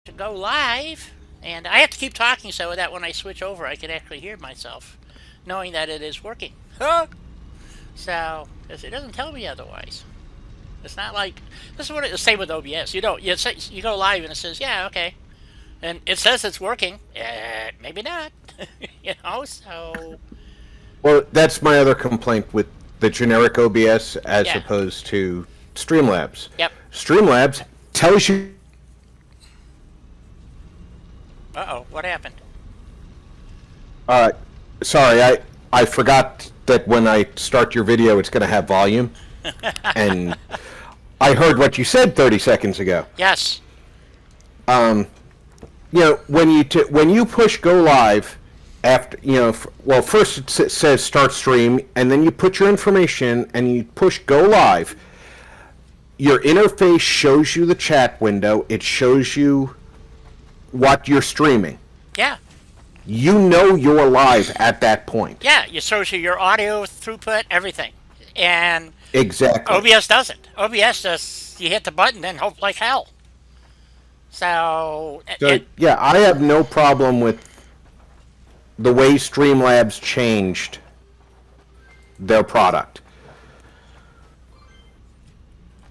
to go live, and I have to keep talking so that when I switch over, I can actually hear myself, knowing that it is working. Huh? So, because it doesn't tell me otherwise. It's not like this is what it's the same with OBS. You don't you go live and it says yeah okay, and it says it's working. Maybe not. So Well, that's my other complaint with the generic OBS as yeah. opposed to Streamlabs. Yep. Streamlabs tells you. Uh-oh, what happened? Uh, Sorry, I forgot that when I start your video, it's going to have volume, and I heard what you said 30 seconds ago. Yes. When you push go live after well, first it says start stream, and then you put your information and you push go live. Your interface shows you the chat window. It shows you what you're streaming. Yeah. You know you're live at that point. Yeah, it shows you your audio throughput, everything. And Exactly. OBS doesn't. OBS just, you hit the button and hope like hell. So, Yeah, I have no problem with the way Streamlabs changed their product.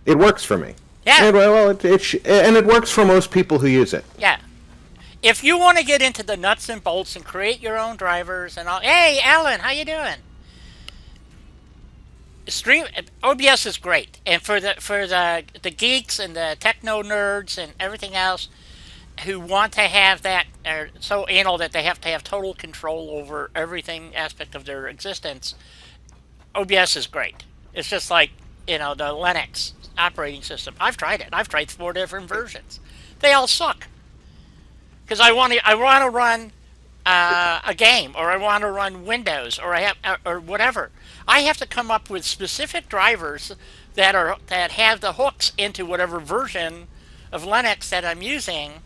It works for me. Yeah. And, well, it works for most people who use it. yeah. If you want to get into the nuts and bolts and create your own drivers and all, hey, Alan, how you doing? OBS is great, and for the geeks and the techno nerds and everything else who want to have that, are so anal that they have to have total control over everything aspect of their existence. OBS is great. It's just like the Linux operating system. I've tried it. I've tried 4 different versions. They all suck. Because I want to run a game, or I want to run Windows, or whatever. I have to come up with specific drivers that have the hooks into whatever version of Linux that I'm using,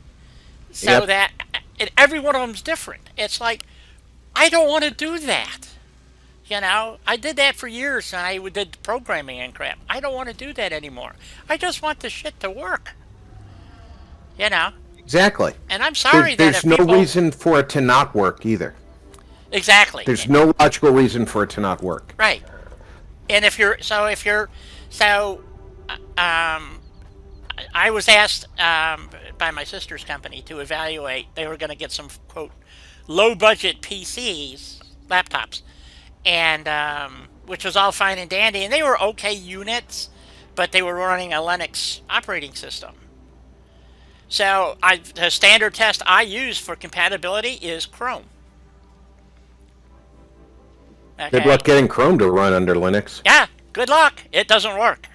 so that every one of them's different. It's like I don't want to do that. I did that for years, and I did programming and crap. I don't want to do that anymore. I just want the shit to work. Exactly. And I'm sorry there's no reason for it to not work either. Exactly. There's no logical reason for it to not work. Right. And I was asked by my sister's company to evaluate. They were going to get some quote low budget PCs, laptops, and which was all fine and dandy, and they were okay units, but they were running a Linux operating system. So the standard test I use for compatibility is Chrome. Okay. Good luck getting Chrome to run under Linux. Yeah, good luck. It doesn't work.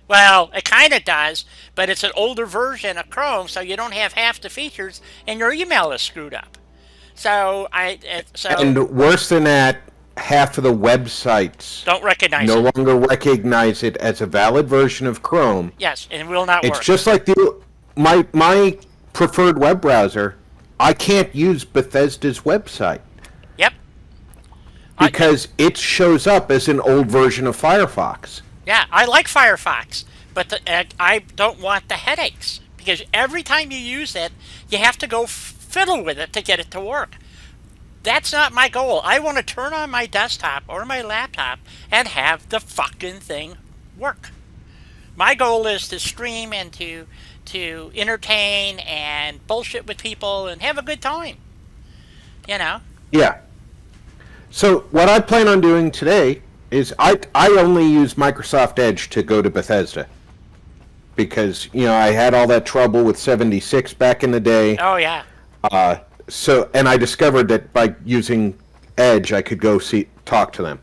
Well, it kind of does, but it's an older version of Chrome, so you don't have half the features, and your email is screwed up. And worse than that, half of the websites don't recognize no longer recognize it as a valid version of Chrome. Yes, and it will not work. It's just like my preferred web browser. I can't use Bethesda's website. Yep. Because it shows up as an old version of Firefox. Yeah, I like Firefox, but I don't want the headaches, because every time you use it, you have to go fiddle with it to get it to work. That's not my goal. I want to turn on my desktop or my laptop and have the fucking thing work. My goal is to stream and to entertain and bullshit with people and have a good time. Yeah. So what I plan on doing today is I only use Microsoft Edge to go to Bethesda. Because, I had all that trouble with 76 back in the day. Oh, yeah. And I discovered that by using Edge, I could go talk to them.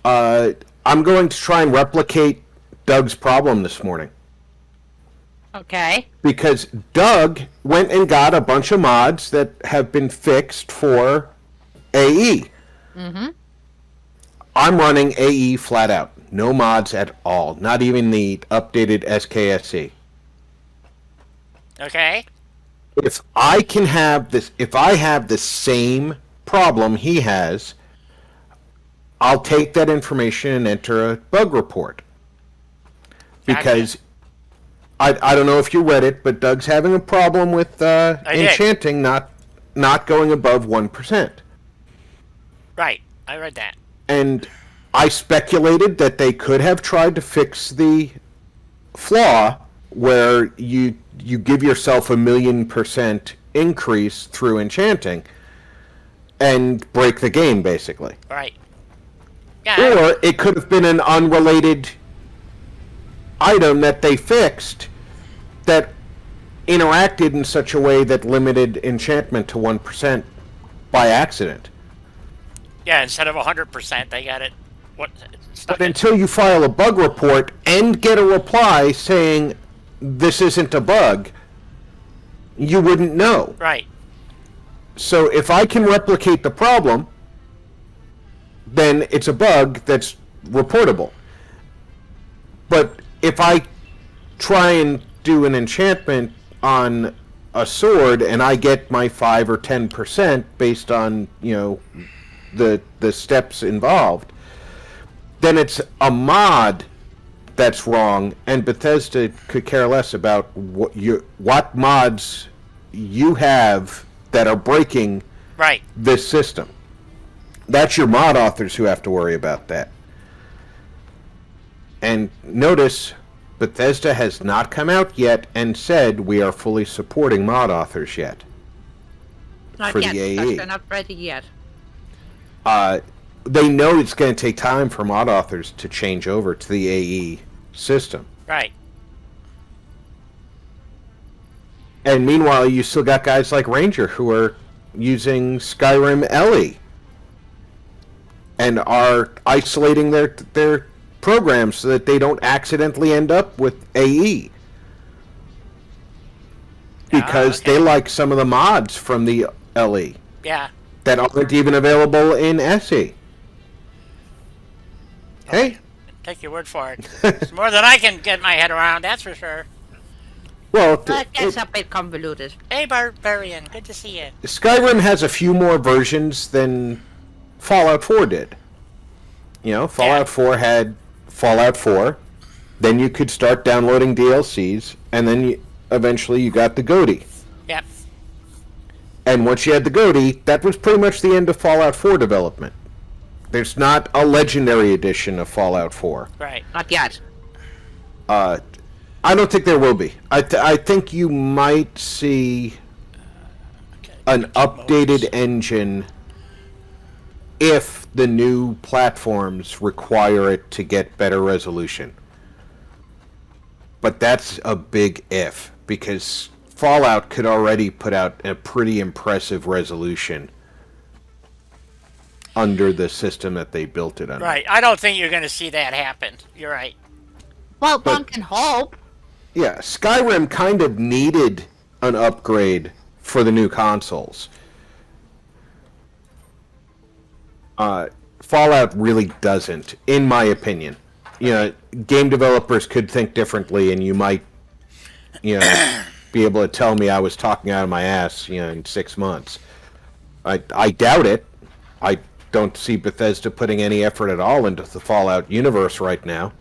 I'm going to try and replicate Doug's problem this morning. Okay. Because Doug went and got a bunch of mods that have been fixed for AE. Mm-hmm. I'm running AE flat out. No mods at all. Not even the updated SKSC. Okay. If I have the same problem he has, I'll take that information and enter a bug report. Because I don't know if you read it, but Doug's having a problem with did. enchanting not going above 1%. Right. I read that. And I speculated that they could have tried to fix the flaw where you give yourself 1,000,000% increase through enchanting and break the game, basically. Right. Yeah. Or it could have been an unrelated item that they fixed that interacted in such a way that limited enchantment to 1% by accident. Yeah, instead of 100%, they got it. What? But until you file a bug report and get a reply saying this isn't a bug, you wouldn't know. Right. So if I can replicate the problem, then it's a bug that's reportable. But if I try and do an enchantment on a sword and I get my 5 or 10% based on, the steps involved, then it's a mod that's wrong, and Bethesda could care less about what mods you have that are breaking Right. this system. That's your mod authors who have to worry about that. And notice, Bethesda has not come out yet and said we are fully supporting mod authors yet. Not for yet, the because AE. they're not ready yet. They know it's going to take time for mod authors to change over to the AE system. Right. And meanwhile, you still got guys like Ranger who are using Skyrim LE and are isolating their programs so that they don't accidentally end up with AE. Because okay. they like some of the mods from the LE Yeah. that aren't even available in SE. Hey, Take your word for it. It's more than I can get my head around, that's for sure. well, That gets a bit convoluted. Hey, Barbarian. Good to see you. Skyrim has a few more versions than Fallout 4 did. Fallout 4 had Fallout 4, then you could start downloading DLCs, and then eventually you got the GOTY. Yep. And once you had the GOTY, that was pretty much the end of Fallout 4 development. There's not a Legendary Edition of Fallout 4. Right. Not yet. I don't think there will be. I think you might see an updated engine if the new platforms require it to get better resolution. But that's a big if, because Fallout could already put out a pretty impressive resolution under the system that they built it under. Right. I don't think you're going to see that happen. You're right. Well, one can hope. Yeah, Skyrim kind of needed an upgrade for the new consoles. Fallout really doesn't, in my opinion. Game developers could think differently, and you might, be able to tell me I was talking out of my ass, in 6 months. I doubt it. I don't see Bethesda putting any effort at all into the Fallout universe right now.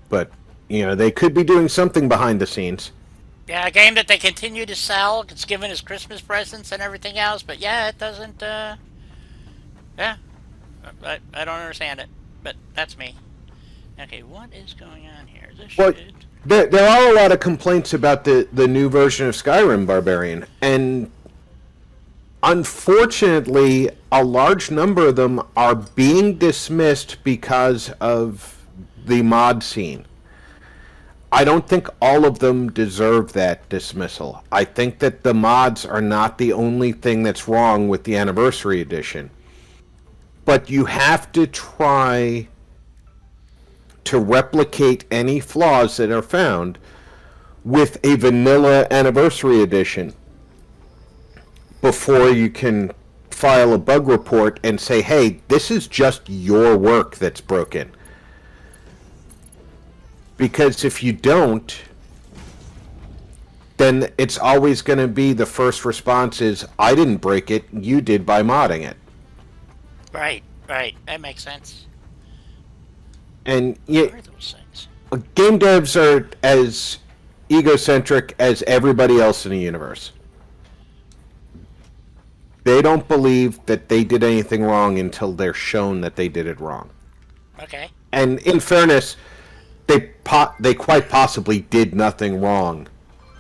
But, they could be doing something behind the scenes. Yeah, a game that they continue to sell. It's given as Christmas presents and everything else. But yeah, it doesn't. Yeah, I don't understand it. But that's me. Okay, what is going on here? This Well, should... there are a lot of complaints about the new version of Skyrim, Barbarian, and unfortunately, a large number of them are being dismissed because of the mod scene. I don't think all of them deserve that dismissal. I think that the mods are not the only thing that's wrong with the Anniversary Edition. But you have to try to replicate any flaws that are found with a vanilla Anniversary Edition before you can file a bug report and say, hey, this is just your work that's broken. Because if you don't, then it's always going to be the first response is, I didn't break it, you did by modding it. Right. That makes sense. And What are those things? game devs are as egocentric as everybody else in the universe. They don't believe that they did anything wrong until they're shown that they did it wrong. Okay. And in fairness, they quite possibly did nothing wrong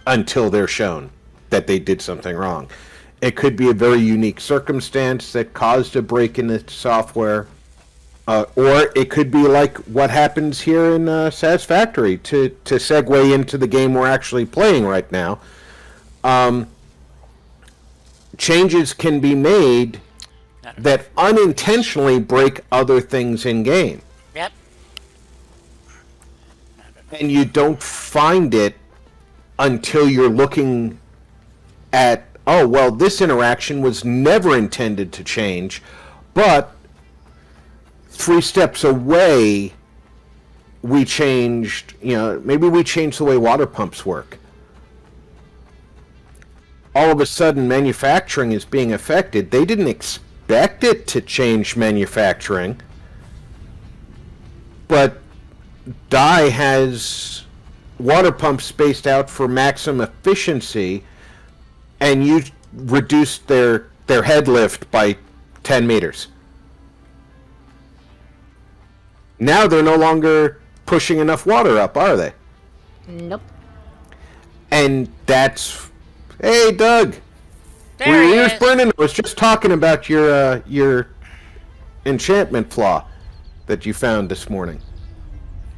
until they're shown that they did something wrong. It could be a very unique circumstance that caused a break in the software, or it could be like what happens here in Satisfactory, to segue into the game we're actually playing right now. Changes can be made that unintentionally break other things in game. Yep. And you don't find it until you're looking at, oh, well, this interaction was never intended to change, but 3 steps away, we changed, maybe we changed the way water pumps work. All of a sudden, manufacturing is being affected. They didn't expect it to change manufacturing, but Dye has water pumps spaced out for maximum efficiency, and you reduced their head lift by 10 meters. Now they're no longer pushing enough water up, are they? Nope. And that's... Hey, Doug! There Were he your ears is. burning? I was just talking about your enchantment flaw that you found this morning.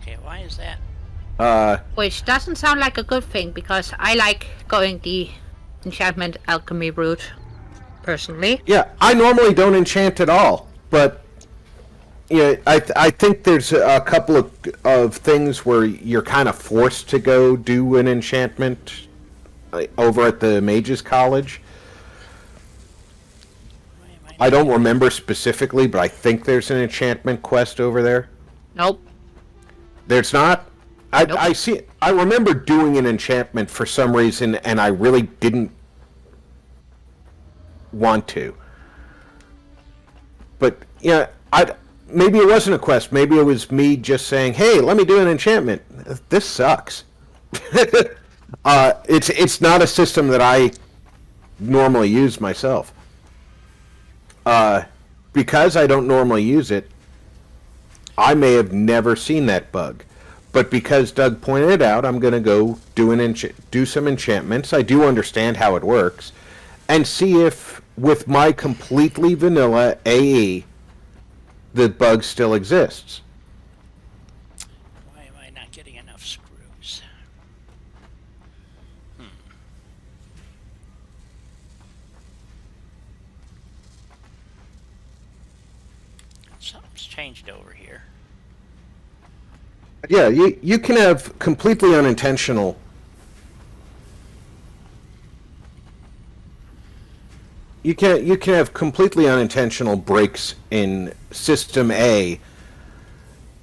Okay, why is that? Which doesn't sound like a good thing, because I like going the enchantment alchemy route, personally. Yeah, I normally don't enchant at all, but I think there's a couple of things where you're kind of forced to go do an enchantment over at the Mages College. I don't remember specifically, but I think there's an enchantment quest over there. Nope. There's not? Nope. I see. I remember doing an enchantment for some reason, and I really didn't want to. But maybe it wasn't a quest. Maybe it was me just saying, "Hey, let me do an enchantment." This sucks. It's not a system that I normally use myself. Because I don't normally use it, I may have never seen that bug. But because Doug pointed it out, I'm going to go do some enchantments. I do understand how it works, and see if, with my completely vanilla AE, the bug still exists. Why am I not getting enough screws? Something's changed over here. Yeah, you can have completely unintentional. You can have completely unintentional breaks in System A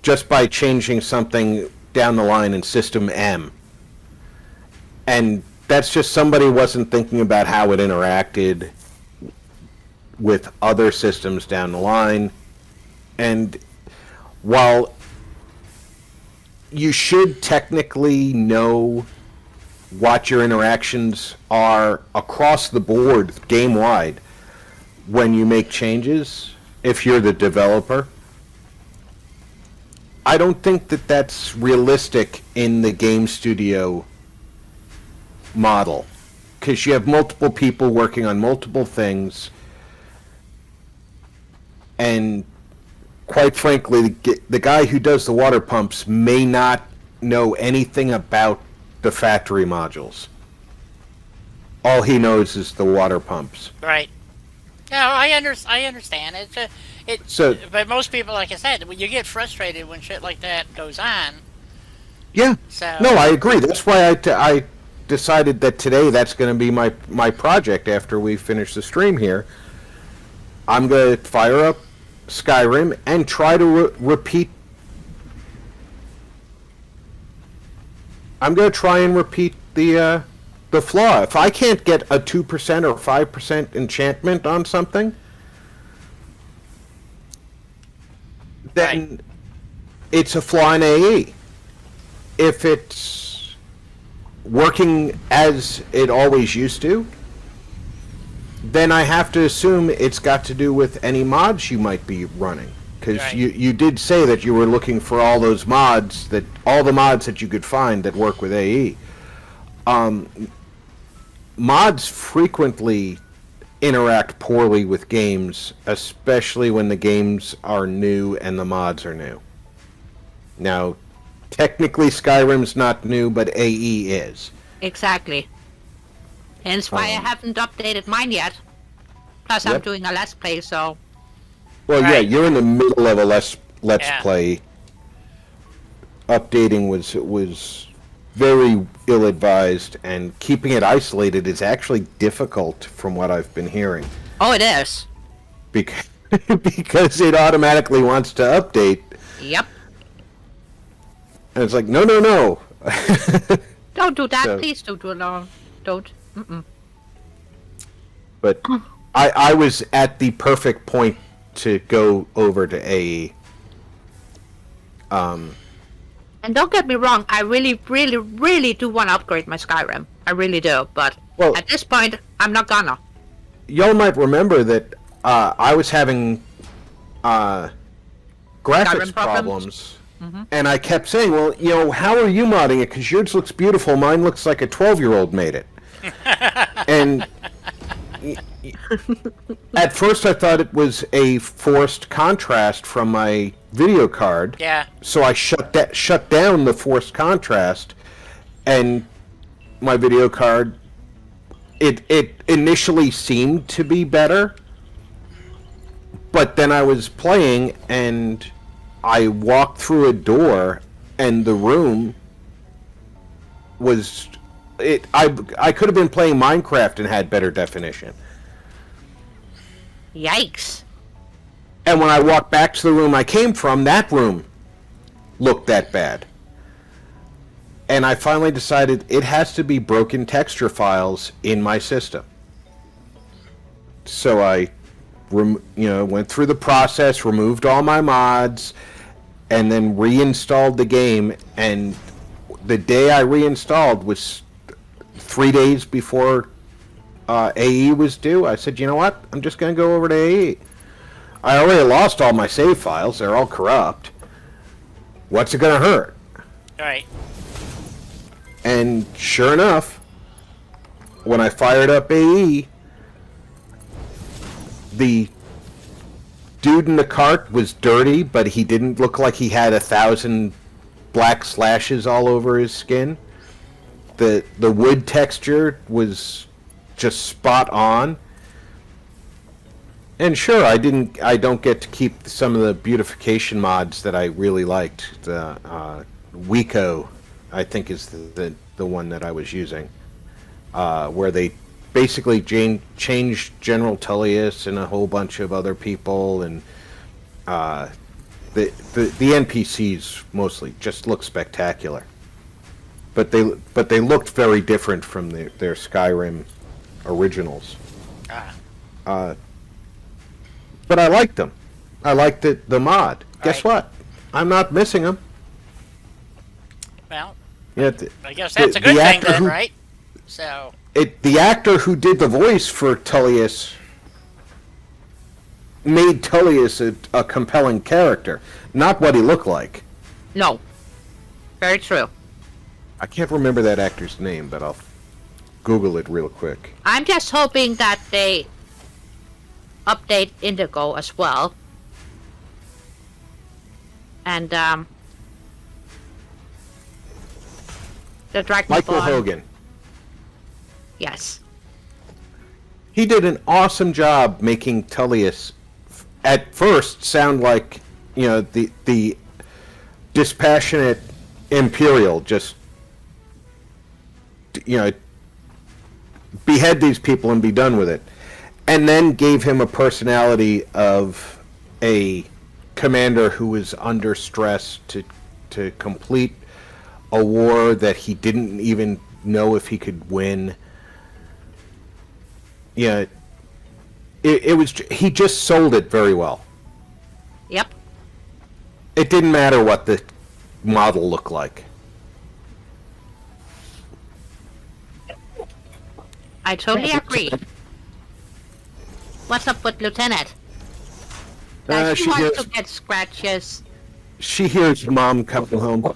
just by changing something down the line in System M. And that's just somebody wasn't thinking about how it interacted with other systems down the line. And while you should technically know what your interactions are across the board, game-wide, when you make changes, if you're the developer, I don't think that that's realistic in the game studio model, because you have multiple people working on multiple things, and quite frankly, the guy who does the water pumps may not know anything about the factory modules. All he knows is the water pumps. Right. Yeah, I understand. But most people, like I said, when you get frustrated when shit like that goes on. Yeah. So. No, I agree. That's why I decided that today that's going to be my project after we finish the stream here. I'm going to fire up Skyrim and try to repeat. I'm going to try and repeat the flaw. If I can't get a 2% or 5% enchantment on something, then it's a flaw in AE. if it's working as it always used to, then I have to assume it's got to do with any mods you might be running. Because Right. you did say that you were looking for all the mods that you could find that work with AE. Mods frequently interact poorly with games, especially when the games are new and the mods are new. Now, technically Skyrim's not new, but AE is. Exactly. Hence why I haven't updated mine yet. Plus, I'm Yep. doing a Let's Play, so... Well, yeah, Right. you're in the middle of a let's Yeah. play. Updating was very ill-advised, and keeping it isolated is actually difficult from what I've been hearing. Oh, it is. Because because it automatically wants to update, Yep. and it's like, no, no, no. Don't do that. So- Please don't do it. No. Don't. Mm-mm. But I was at the perfect point to go over to AE. And don't get me wrong, I really, really, really do want to upgrade my Skyrim. I really do. But Well- at this point, I'm not gonna. Y'all might remember that I was having graphics Skyrim problems? problems. And I kept saying, well, how are you modding it? Because yours looks beautiful. Mine looks like a 12-year-old made it. And at first I thought it was a forced contrast from my video card. Yeah. So I shut down the forced contrast, and my video card, it initially seemed to be better, but then I was playing and I walked through a door and the room was I could have been playing Minecraft and had better definition. Yikes. And when I walked back to the room I came from, that room looked that bad. And I finally decided it has to be broken texture files in my system. So I went through the process, removed all my mods, and then reinstalled the game. And the day I reinstalled was 3 days before AE was due. I said, you know what? I'm just going to go over to AE. I already lost all my save files. They're all corrupt. What's it going to hurt? Right. And sure enough, when I fired up AE, the dude in the cart was dirty, but he didn't look like he had 1,000 black slashes all over his skin. The wood texture was just spot on. And sure, I don't get to keep some of the beautification mods that I really liked. The Wico, I think, is the one that I was using, where they basically changed General Tullius and a whole bunch of other people, and the NPCs mostly just look spectacular. But they looked very different from their Skyrim originals. But I liked them. I liked the mod. Guess Right. what? I'm not missing them. Well, Yeah, I guess that's a good thing then, right? So, The actor who did the voice for Tullius made Tullius a compelling character, not what he looked like. No. Very true. I can't remember that actor's name, but I'll Google it real quick. I'm just hoping that they update Indigo as well. And, the Dragonborn. Michael Hogan. Yes. He did an awesome job making Tullius at first sound like, the dispassionate Imperial, just, behead these people and be done with it. And then gave him a personality of a commander who was under stress to complete a war that he didn't even know if he could win. Yeah, he just sold it very well. Yep. It didn't matter what the model looked like. I totally agree. What's up with Lieutenant? Does she want to get scratches? She hears Mom coming home.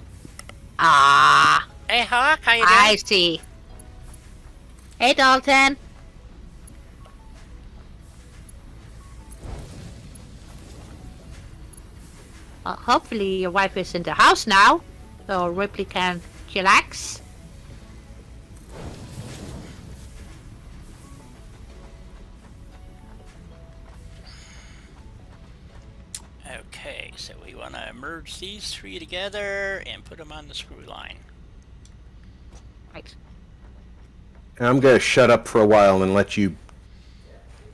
Ah. Hey, Hawk, how you doing? I see. Hey, Dalton. Hopefully your wife is in the house now, so Ripley can chillax. Okay, so we want to merge these three together and put them on the screw line. Right. And I'm going to shut up for a while and let you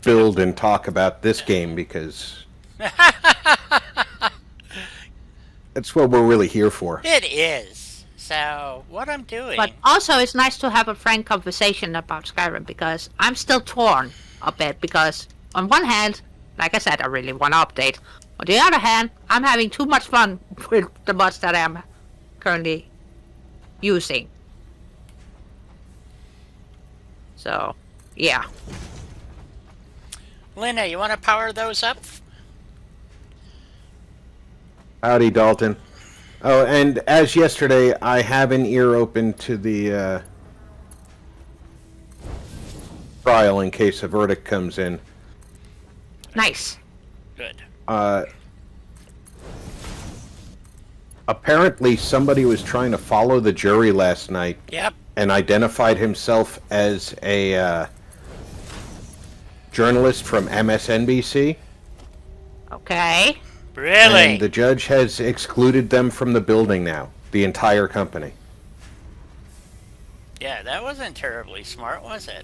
build and talk about this game because that's what we're really here for. It is. So, what I'm doing... But also it's nice to have a frank conversation about Skyrim because I'm still torn a bit because on one hand, like I said, I really want to update. On the other hand, I'm having too much fun with the mods that I'm currently using. So, yeah. Linda, you want to power those up? Howdy, Dalton. Oh, and as yesterday, I have an ear open to the trial in case a verdict comes in. Nice. Good. Apparently, somebody was trying to follow the jury last night. Yep. And identified himself as a journalist from MSNBC. Okay. Really? And the judge has excluded them from the building now. The entire company. Yeah, that wasn't terribly smart, was it?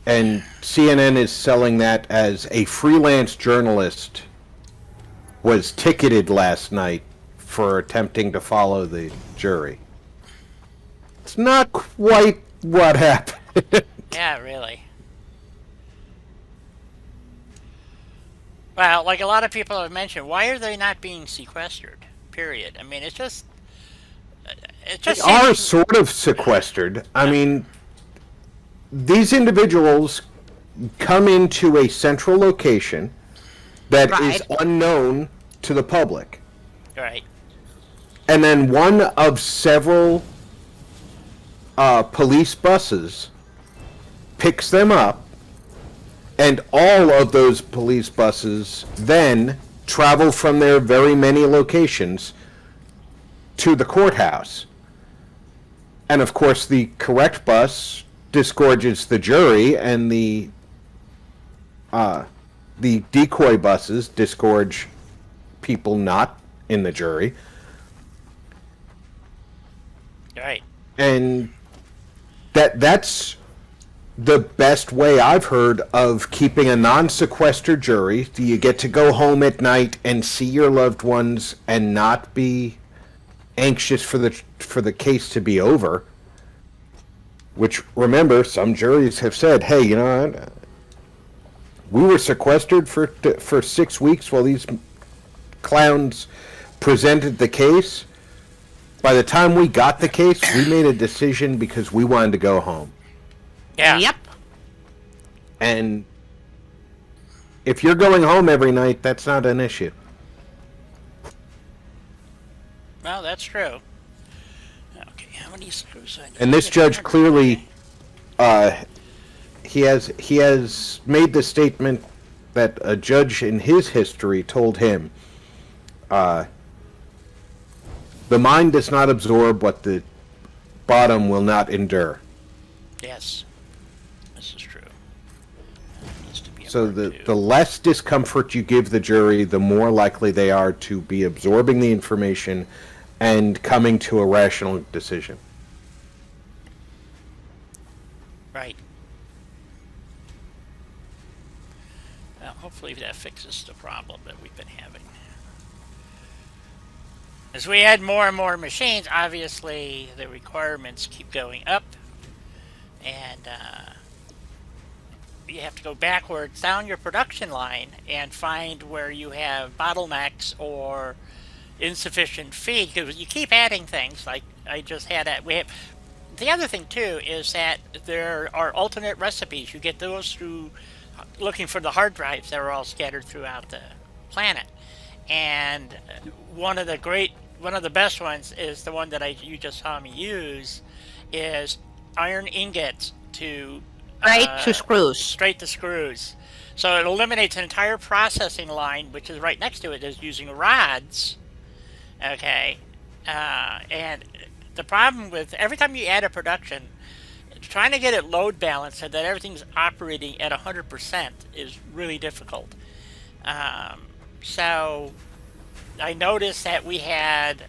And CNN is selling that as a freelance journalist was ticketed last night for attempting to follow the jury. It's not quite what happened. Yeah, really. Well, like a lot of people have mentioned, why are they not being sequestered? Period. I mean, it just They are sort of sequestered. I mean, these individuals come into a central location that is unknown to the public. Right. And then one of several police buses picks them up, and all of those police buses then travel from their very many locations to the courthouse. And of course, the correct bus disgorges the jury, and the decoy buses disgorge people not in the jury. Right. And that's the best way I've heard of keeping a non-sequestered jury. You get to go home at night and see your loved ones and not be anxious for the case to be over. Which, remember, some juries have said, hey, you know, we were sequestered for 6 weeks while these clowns presented the case. By the time we got the case, we made a decision because we wanted to go home. Yeah. Yep. And if you're going home every night, that's not an issue. Well, that's true. Okay, how many screws I need? And this judge clearly, he has made the statement that a judge in his history told him, the mind does not absorb what the bottom will not endure. Yes. This is true. It needs to be So the less discomfort you give the jury, the more likely they are to be absorbing the information and coming to a rational decision. Right. Well, hopefully that fixes the problem that we've been having. As we add more and more machines, obviously the requirements keep going up, and you have to go backwards down your production line and find where you have bottlenecks or insufficient feed, because you keep adding things. Like I just had we have the other thing too is that there are alternate recipes. You get those through looking for the hard drives that are all scattered throughout the planet. And one of the best ones is the one that you just saw me use, is iron ingots to Straight to screws. straight to screws. So it eliminates an entire processing line, which is right next to it, is using rods. Okay, and the problem with every time you add a production, trying to get it load balanced so that everything's operating at 100% is really difficult. So I noticed that we had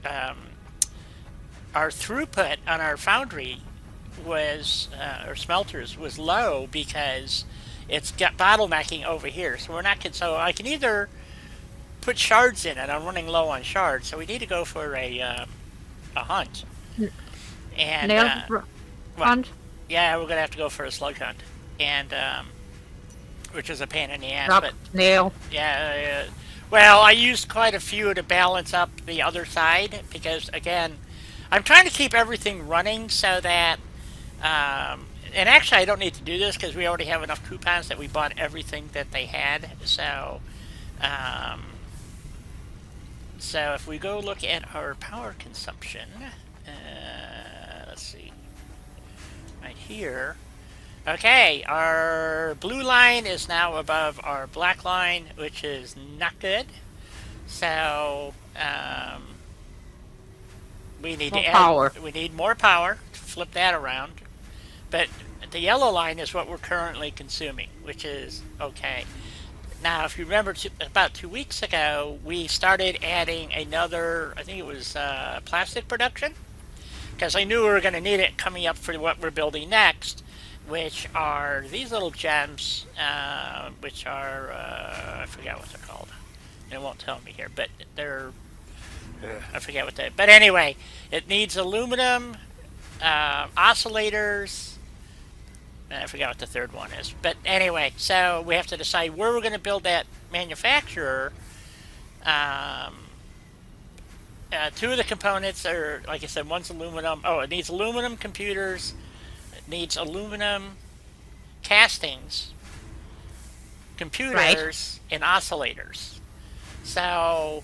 um, our throughput on our foundry was or smelters was low because it's got bottlenecking over here. So we're not so I can either put shards in it. I'm running low on shards, so we need to go for a hunt. And Nail well, hunt. yeah, we're gonna have to go for a slug hunt, and which is a pain in the ass. Drop But nail. yeah, well, I used quite a few to balance up the other side because again, I'm trying to keep everything running so that. And actually, I don't need to do this because we already have enough coupons that we bought everything that they had. So, so if we go look at our power consumption, let's see, right here. Okay, our blue line is now above our black line, which is not good. So, we need More to add power. We need more power to flip that around. But the yellow line is what we're currently consuming, which is okay. Now, if you remember, about 2 weeks ago, we started adding another, I think it was plastic production, because I knew we were going to need it coming up for what we're building next, which are these little gems, which are, I forget what they're called. It won't tell me here, but they're, I forget what they, but anyway, it needs aluminum, oscillators, I forgot what the third one is. But anyway, so we have to decide where we're going to build that manufacturer. Two of the components are, like I said, one's aluminum. Oh, it needs aluminum computers. It needs aluminum castings, computers, and oscillators. So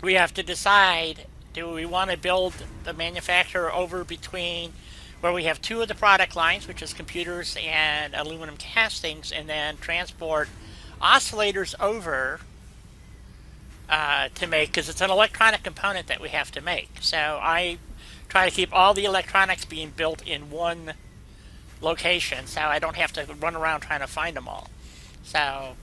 we have to decide, do we want to build the manufacturer over between where we have two of the product lines, which is computers and aluminum castings, and then transport oscillators over to make, because it's an electronic component that we have to make. So I try to keep all the electronics being built in one location, so I don't have to run around trying to find them all. So,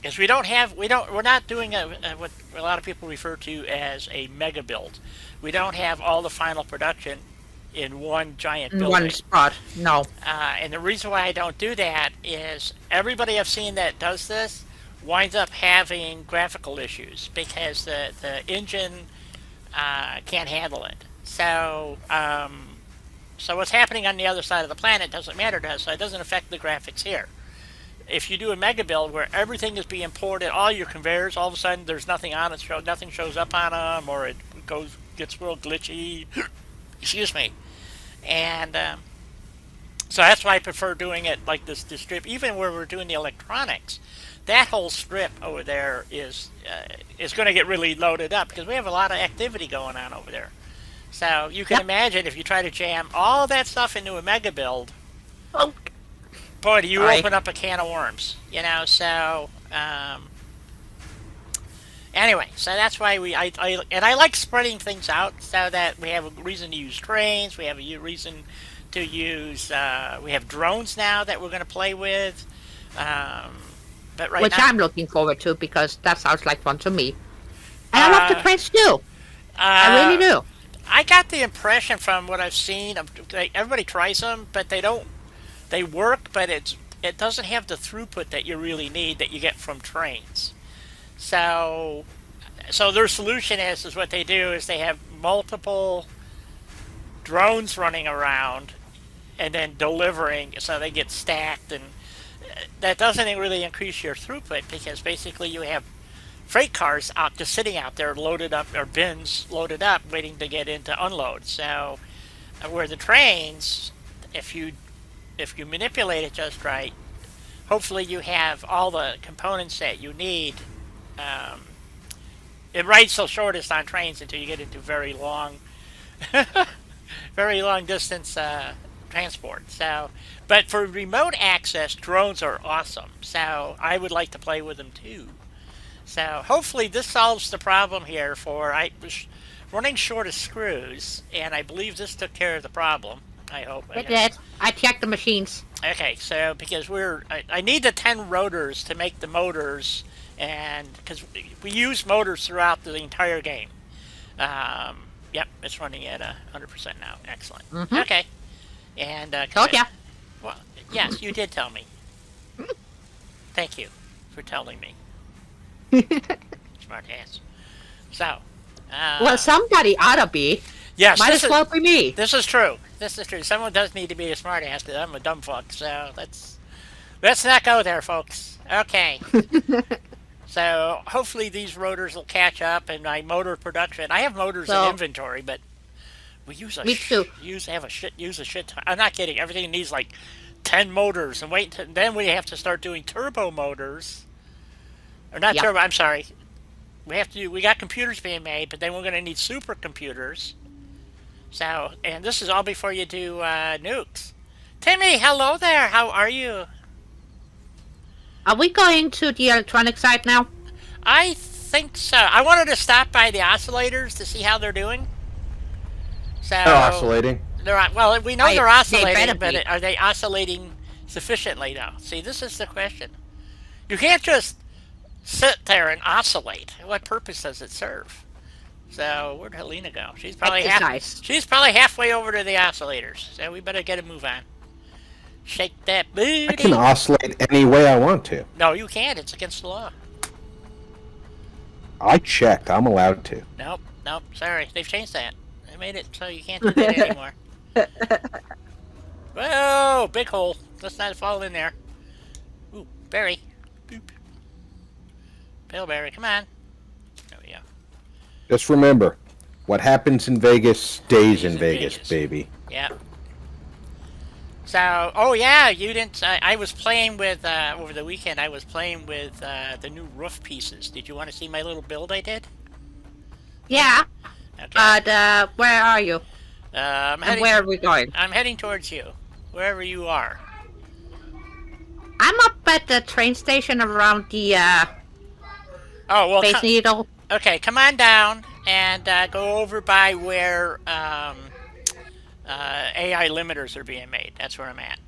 because we're not doing what a lot of people refer to as a mega build. We don't have all the final production in one giant building. One spot. No. And the reason why I don't do that is everybody I've seen that does this winds up having graphical issues because the engine can't handle it. So, so what's happening on the other side of the planet doesn't matter to us, so it doesn't affect the graphics here. If you do a mega build where everything is being ported, all your conveyors, all of a sudden there's nothing on it, nothing shows up on them, or it gets real glitchy. Excuse me. And so that's why I prefer doing it like this strip. Even where we're doing the electronics, that whole strip over there is going to get really loaded up because we have a lot of activity going on over there. So you can imagine if you try to jam all of that stuff into a mega build. Oh. Boy, do you open up a can of worms, you know? So, anyway, so that's why I like spreading things out so that we have a reason to use trains. We have a reason to use. We have drones now that we're going to play with. But right Which now, I'm looking forward to because that sounds like fun to me. And I love the trains too. I really do. I got the impression from what I've seen, everybody tries them, but they don't. They work, but it doesn't have the throughput that you really need that you get from trains. So their solution is what they do is they have multiple drones running around and then delivering, so they get stacked, and that doesn't really increase your throughput because basically you have freight cars out just sitting out there loaded up, or bins loaded up waiting to get into unload. So where the trains, if you manipulate it just right, hopefully you have all the components that you need. It rides the shortest on trains until you get into very long very long distance transport. So, but for remote access, drones are awesome. So I would like to play with them too. So hopefully this solves the problem here. For I was running short of screws, and I believe this took care of the problem. I hope It did. I checked the machines. Okay, so because I need the 10 rotors to make the motors, and because we use motors throughout the entire game. Yep, it's running at 100% now. Excellent. Mm-hmm. Okay, and Told ya. well, yes, you did tell me. Thank you for telling me. Smart ass. So, Well, somebody ought to be. yes, Might as well be me. this is true. This is true. Someone does need to be a smart ass because I'm a dumb fuck. So let's not go there, folks. Okay. So hopefully these rotors will catch up, and my motor production. I have motors in inventory, but we use a Me too. use a shit ton. I'm not kidding. Everything needs like 10 motors, and then we have to start doing turbo motors. Or not turbo. I'm sorry. We got computers being made, but then we're going to need supercomputers. So, and this is all before you do nukes. Timmy, hello there. How are you? Are we going to the electronic side now? I think so. I wanted to stop by the oscillators to see how they're doing. So They're oscillating. Well, we know they're They oscillating, better but be. are they oscillating sufficiently though? See, this is the question. You can't just sit there and oscillate. What purpose does it serve? So where'd Helena go? She's probably Exercise. She's probably halfway over to the oscillators. So we better get a move on. Shake that booty. I can oscillate any way I want to. No, you can't. It's against the law. I checked. I'm allowed to. Nope. Sorry, they've changed that. They made it so you can't do that anymore. Whoa, big hole. Let's not fall in there. Ooh, berry. Boop. Paleberry, come on. There we go. Just remember, what happens in Vegas stays in Vegas, baby. Yeah. So, oh yeah, you didn't. I was playing with over the weekend. I was playing with the new roof pieces. Did you want to see my little build I did? Yeah. Okay. But where are you? I'm And heading. where are we going? I'm heading towards you, wherever you are. I'm up at the train station around the Oh well. Space Needle. Okay, come on down and go over by where AI limiters are being made. That's where I'm at.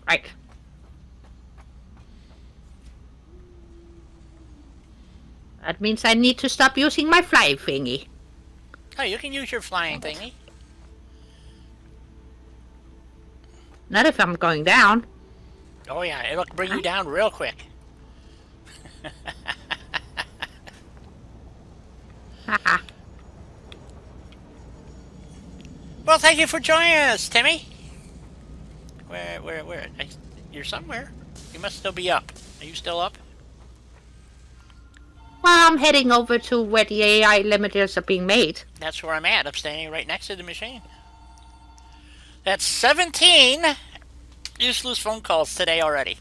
Right. That means I need to stop using my fly thingy. Oh, you can use your flying thingy. Not if I'm going down. Oh yeah, it'll bring you down real quick. Haha. Well, thank you for joining us, Timmy. Where? You're somewhere. You must still be up. Are you still up? Well, I'm heading over to where the AI limiters are being made. That's where I'm at. I'm standing right next to the machine. That's 17 useless phone calls today already.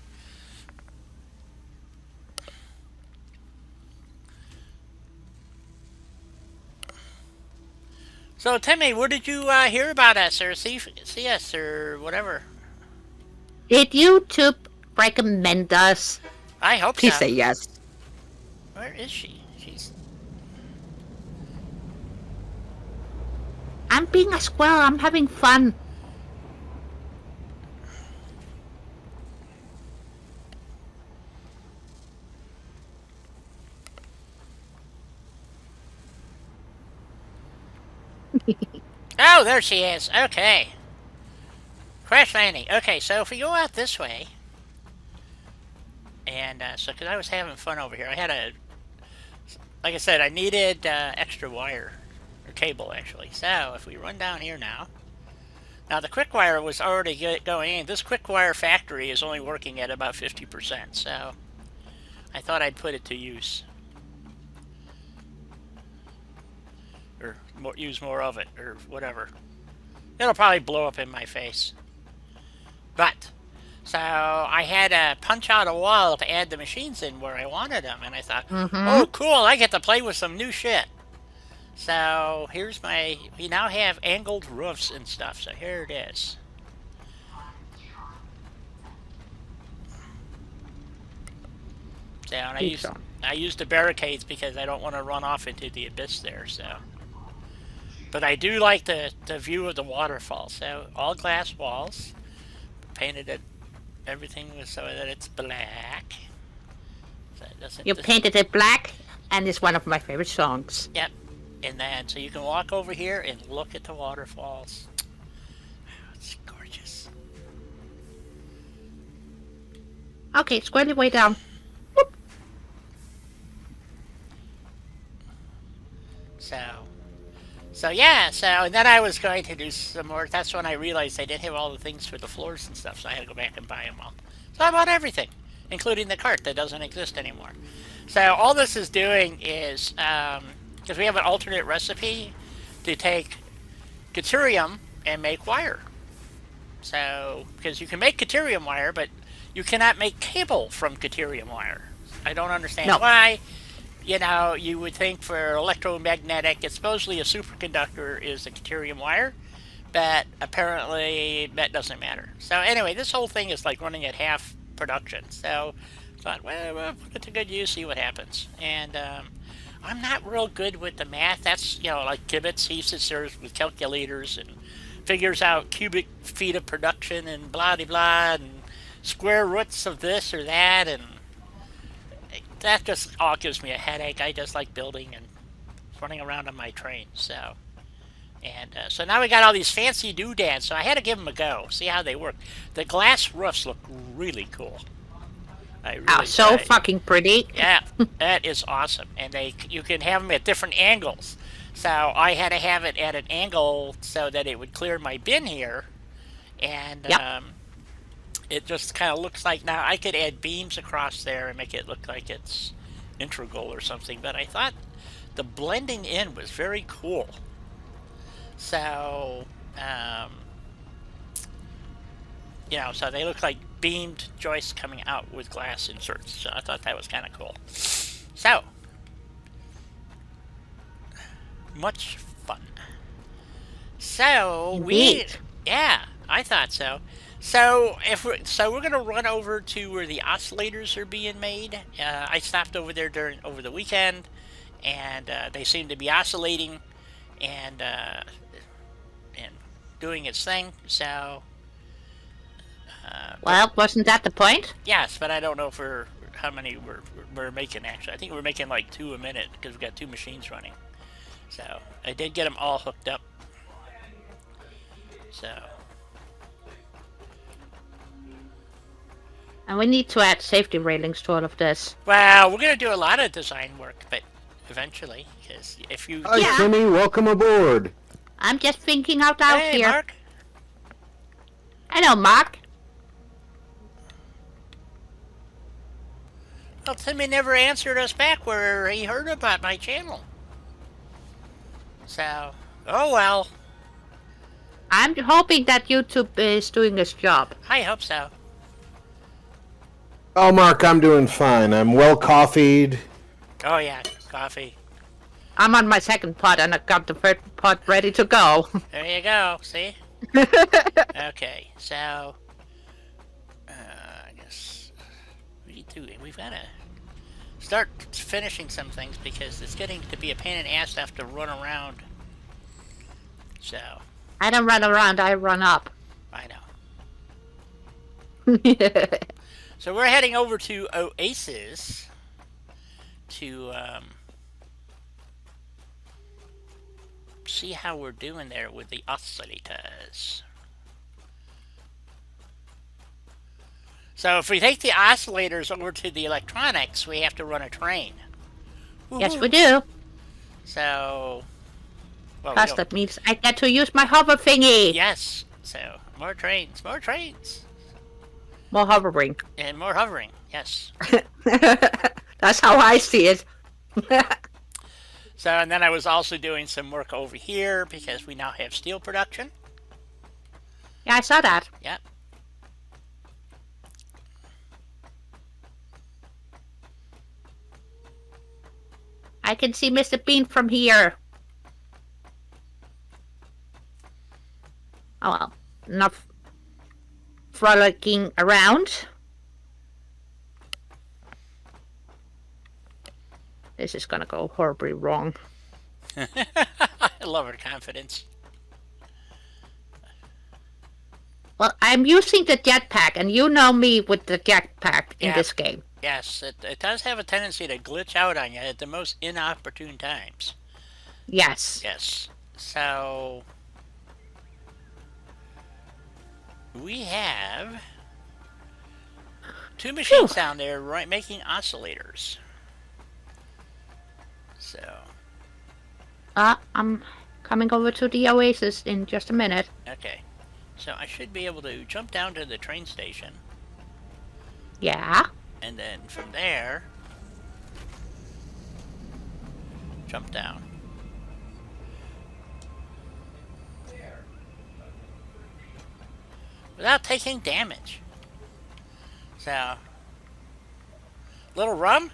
So, Timmy, where did you hear about us or see us or whatever? Did YouTube recommend us? I hope Please so. say yes. Where is she? She's... I'm being a squirrel. I'm having fun. Oh, there she is. Okay. Crash landing. Okay, so if we go out this way, and so because I was having fun over here, I had like I said, I needed extra wire or cable actually. So if we run down here now, the quick wire was already going in. This quick wire factory is only working at about 50%, so I thought I'd put it to use. or use more of it, or whatever. It'll probably blow up in my face. But, so I had to punch out a wall to add the machines in where I wanted them, and I thought, oh, cool, I get to play with some new shit. So here's we now have angled roofs and stuff, so here it is. So, and I used the barricades because I don't want to run off into the abyss there, so. But I do like the view of the waterfall, so all glass walls, painted it, everything so that it's black. So it doesn't. You painted it black, and it's one of my favorite songs. Yep. And then, so you can walk over here and look at the waterfalls. Oh, it's gorgeous. Okay, square the way down. Whoop. So yeah, and then I was going to do some more. That's when I realized I didn't have all the things for the floors and stuff, so I had to go back and buy them all. So I bought everything, including the cart that doesn't exist anymore. So all this is doing is, because we have an alternate recipe to take deuterium and make wire. So, because you can make deuterium wire, but you cannot make cable from deuterium wire. I don't understand why. You know, you would think for electromagnetic, it's supposedly a superconductor is a deuterium wire, but apparently that doesn't matter. So anyway, this whole thing is like running at half production. So I thought, well, we'll put it to good use, see what happens. And I'm not real good with the math. That's, you know, like Kibitz, he sits there with calculators and figures out cubic feet of production and blah de blah and square roots of this or that, and that just all gives me a headache. I just like building and running around on my train. So, and so now we got all these fancy doodads. So I had to give them a go, see how they work. The glass roofs look really cool. Fucking pretty. Yeah, that is awesome. And you can have them at different angles. So I had to have it at an angle so that it would clear my bin here. And it just kind of looks like, now I could add beams across there and make it look like it's integral or something, but I thought the blending in was very cool. So, you know, so they look like beamed joists coming out with glass inserts. So I thought that was kind of cool. So, much fun. So, yeah, I thought so. So we're gonna run over to where the oscillators are being made. I stopped over there over the weekend, and they seem to be oscillating and doing its thing. So, well, wasn't that the point? Yes, but I don't know how many we're making actually. I think we're making like 2 a minute because we've got 2 machines running. So I did get them all hooked up. So. And we need to add safety railings to all of this. Well, we're going to do a lot of design work, but eventually, because if you... Hi, Timmy, welcome aboard. I'm just thinking out loud hey, here. Mark. Hello, Mark. Well, Timmy never answered us back where he heard about my channel. So, oh well. I'm hoping that YouTube is doing its job. I hope so. Oh, Mark, I'm doing fine. I'm well coffeed. Oh, yeah, coffee. I'm on my second pot, and I got the third pot ready to go. There you go, see? Okay, so... I guess... We've got to start finishing some things, because it's getting to be a pain in the ass to have to run around. So... I don't run around, I run up. I know. So we're heading over to Oasis to see how we're doing there with the oscillators. So if we take the oscillators over to the electronics, we have to run a train. Woo-hoo. Yes, we do. So... Well, Plus, that means I get to use my hover thingy. Yes. So, more trains, more trains. More hovering. And more hovering, yes. That's how I see it. So, and then I was also doing some work over here because we now have steel production. Yeah, I saw that. Yep. I can see Mr. Bean from here. Oh well, enough frolicking around. This is gonna go horribly wrong. I love her confidence. Well, I'm using the jetpack, and you know me with the jetpack in Yeah. this game. Yes, it does have a tendency to glitch out on you at the most inopportune times. Yes. Yes. So we have two machines down there right making oscillators. So I'm coming over to the Oasis in just a minute. okay. So I should be able to jump down to the train station, Yeah. and then from there jump down. Without taking damage. So, little rum?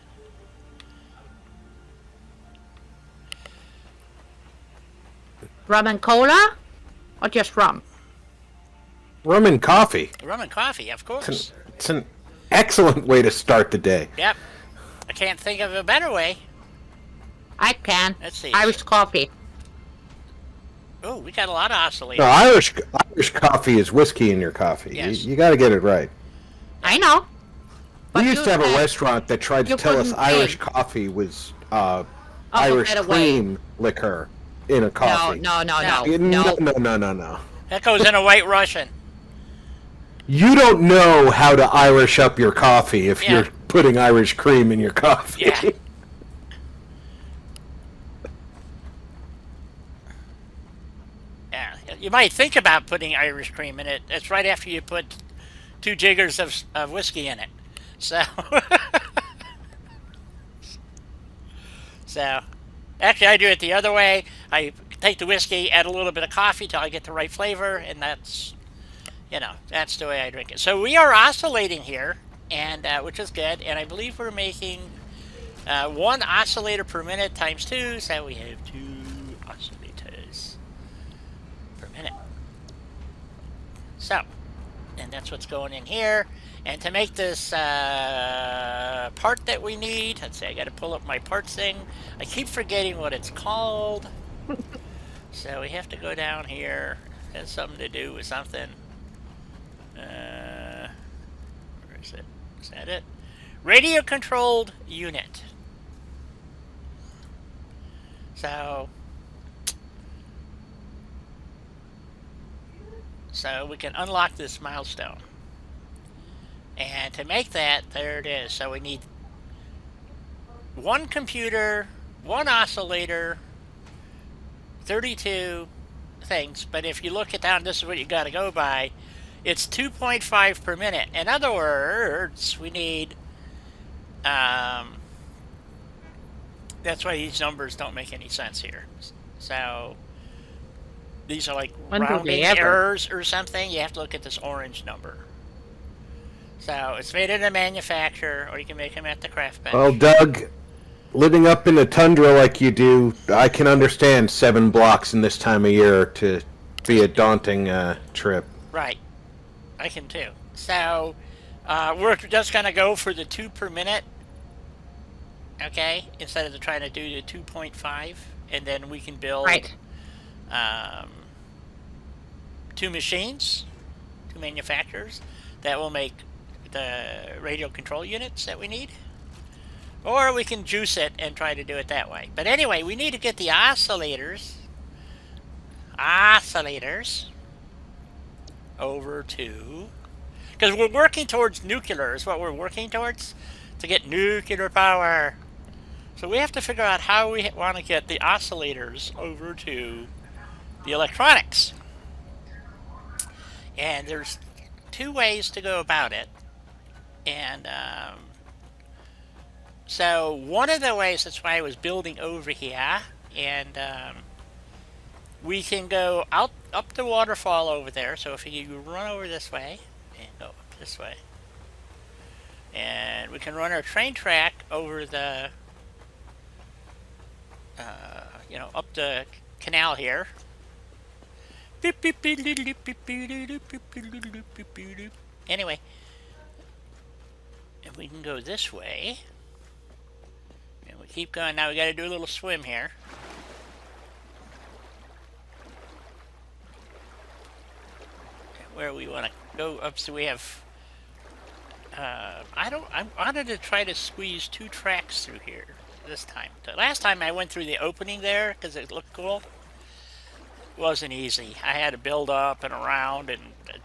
Rum and cola? Or just rum? Rum and coffee. Rum and coffee, of course. It's an excellent way to start the day. Yep. I can't think of a better way. I can. Let's see. Irish coffee. Oh, we got a lot of oscillators. No, Irish coffee is whiskey in your coffee. Yes. You got to get it right. I know. We But used you to have a said restaurant that tried to you tell us couldn't Irish pay. coffee was Irish by the way. cream liquor in a coffee. No. No. That goes in a White Russian. You don't know how to Irish up your coffee if Yeah. you're putting Irish cream in your coffee. Yeah. Yeah. You might think about putting Irish cream in it. It's right after you put 2 jiggers of whiskey in it. So. So. Actually, I do it the other way. I take the whiskey, add a little bit of coffee till I get the right flavor, and that's, that's the way I drink it. So we are oscillating here, and which is good. And I believe we're making 1 oscillator per minute times 2, so we have 2 oscillators per minute. So, and that's what's going in here. And to make this part that we need, let's see, I got to pull up my parts thing. I keep forgetting what it's called. So we have to go down here. It has something to do with something. Where is it? Is that it? Radio controlled unit. So we can unlock this milestone. And to make that, there it is. So we need 1 computer, 1 oscillator, 32 things. But if you look it down, this is what you got to go by. It's 2.5 per minute. In other words, we need... that's why these numbers don't make any sense here. So these are like When do they rounding ever? errors or something. You have to look at this orange number. So it's made in a manufacturer, or you can make them at the craft bench. Well, Doug, living up in the tundra like you do, I can understand 7 blocks in this time of year to be a daunting trip. Right. I can too. So we're just going to go for the 2 per minute, okay, instead of trying to do the 2.5, and then we can build Right. 2 machines, 2 manufacturers that will make the radio control units that we need. Or we can juice it and try to do it that way. But anyway, we need to get the oscillators over to... Because we're working towards nuclear is what we're working towards, to get nuclear power. So we have to figure out how we want to get the oscillators over to the electronics. And there's 2 ways to go about it. And So one of the ways, that's why I was building over here, and we can go out up the waterfall over there. So if you run over this way and go up this way, and we can run our train track over the, up the canal here. Anyway, and we can go this way, and we keep going. Now we got to do a little swim here. Where we want to go up, so we have. I wanted to try to squeeze 2 tracks through here this time. The last time I went through the opening there because it looked cool. Wasn't easy. I had to build up and around and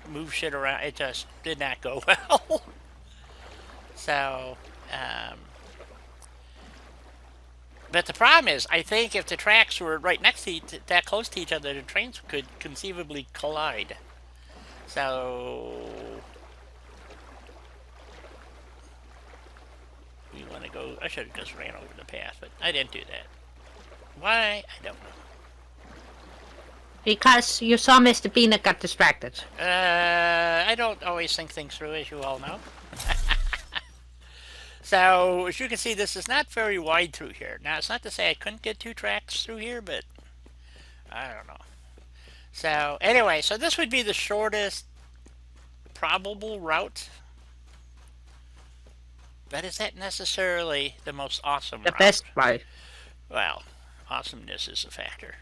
move shit around. It just did not go well. So, but the problem is, I think if the tracks were right next to that close to each other, the trains could conceivably collide. So, we want to go. I should have just ran over the path, but I didn't do that. Why? I don't know. Because you saw Mr. Bean and got distracted. I don't always think things through, as you all know. So, as you can see, this is not very wide through here. Now, it's not to say I couldn't get 2 tracks through here, but I don't know. So, anyway, so this would be the shortest probable route. But is that necessarily the most awesome route? The best way. Well, awesomeness is a factor.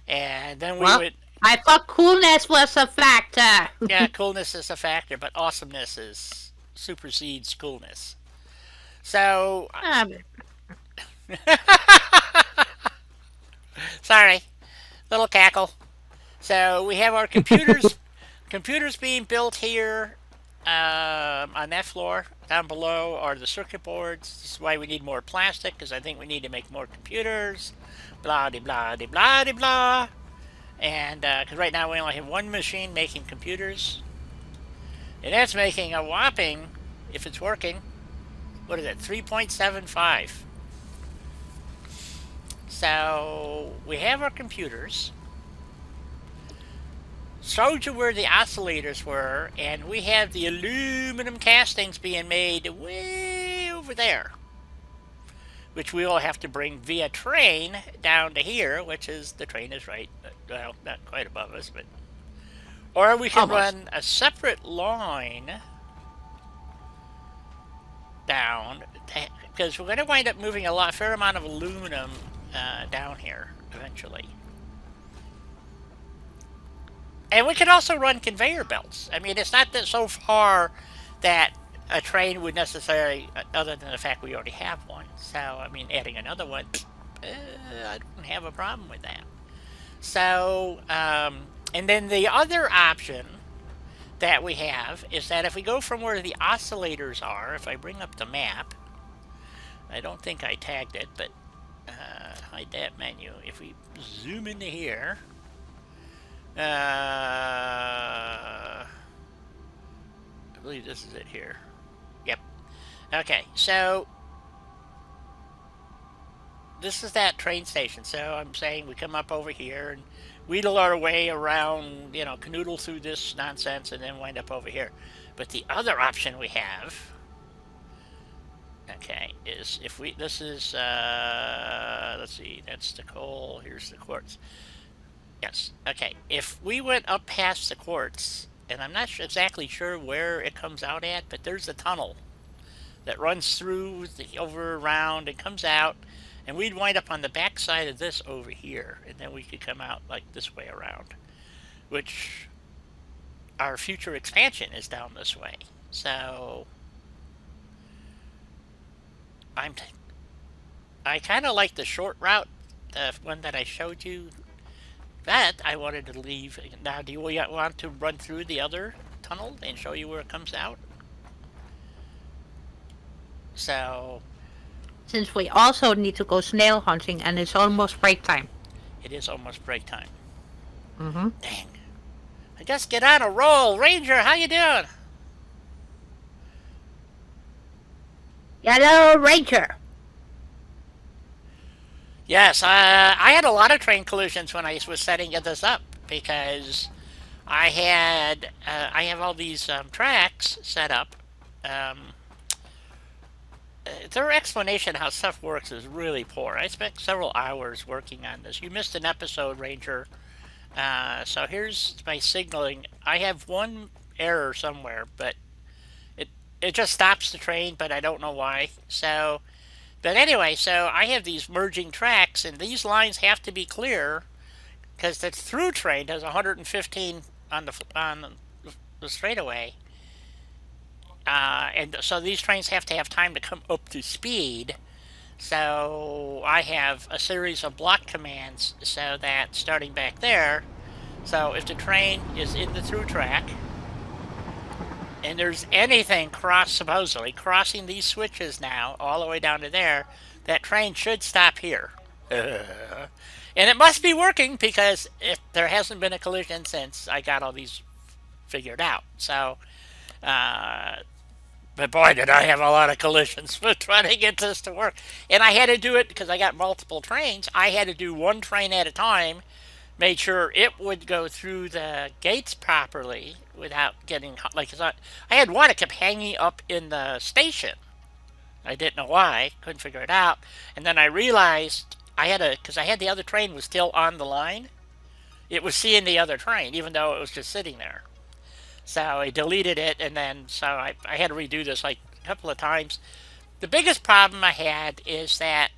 And then we Well, would... I thought coolness was a factor. Yeah, coolness is a factor, but awesomeness supersedes coolness. So... Sorry. Little cackle. So we have our computers being built here on that floor. Down below are the circuit boards. This is why we need more plastic, because I think we need to make more computers. Blah de blah de blah de blah. And because right now we only have one machine making computers, and that's making a whopping, if it's working, what is it, 3.75. So we have our computers. Showed you where the oscillators were, and we have the aluminum castings being made way over there, which we will have to bring via train down to here, which is, the train is right, well, not quite above us, but, or we can run a separate line down, because we're going to wind up moving a fair amount of aluminum down here eventually. And we could also run conveyor belts. I mean, it's not that so far that a train would necessarily, other than the fact we already have one. So, I mean, adding another one, I don't have a problem with that. So, and then the other option that we have is that if we go from where the oscillators are, if I bring up the map, I don't think I tagged it, but hide that menu. If we zoom into here, I believe this is it here. Yep. Okay, so this is that train station. So I'm saying we come up over here and wheedle our way around, canoodle through this nonsense and then wind up over here. But the other option we have, okay, is if we, this is, let's see, that's the coal, here's the quartz. Yes, okay, if we went up past the quartz, and I'm not exactly sure where it comes out at, but there's a tunnel that runs through, over, around, and comes out, and we'd wind up on the back side of this over here, and then we could come out like this way around, which our future expansion is down this way. So I kind of like the short route, the one that I showed you. That I wanted to leave. Now, do you want to run through the other tunnel and show you where it comes out? So, Since we also need to go snail hunting, and it's almost break time. It is almost break time. Mm-hmm. Dang. I just get on a roll. Ranger, how you doing? Yellow Ranger. Yes, I had a lot of train collisions when I was setting this up because I have all these tracks set up. Um, their explanation how stuff works is really poor. I spent several hours working on this. You missed an episode, Ranger. So here's my signaling. I have one error somewhere, but it it just stops the train, but I don't know why. So, but anyway, so I have these merging tracks, and these lines have to be clear because the through train does 115 on the straightaway, and so these trains have to have time to come up to speed. So I have a series of block commands so that starting back there, so if the train is in the through track and there's anything supposedly crossing these switches now all the way down to there, that train should stop here. And it must be working because if there hasn't been a collision since I got all these figured out. So, uh, but boy, did I have a lot of collisions with trying to get this to work. And I had to do it because I got multiple trains. I had to do one train at a time, made sure it would go through the gates properly without getting, like, I had one that kept hanging up in the station. I didn't know why, couldn't figure it out. And then I realized because I had the other train was still on the line. It was seeing the other train, even though it was just sitting there. So I deleted it, and then so I had to redo this like a couple of times. The biggest problem I had is that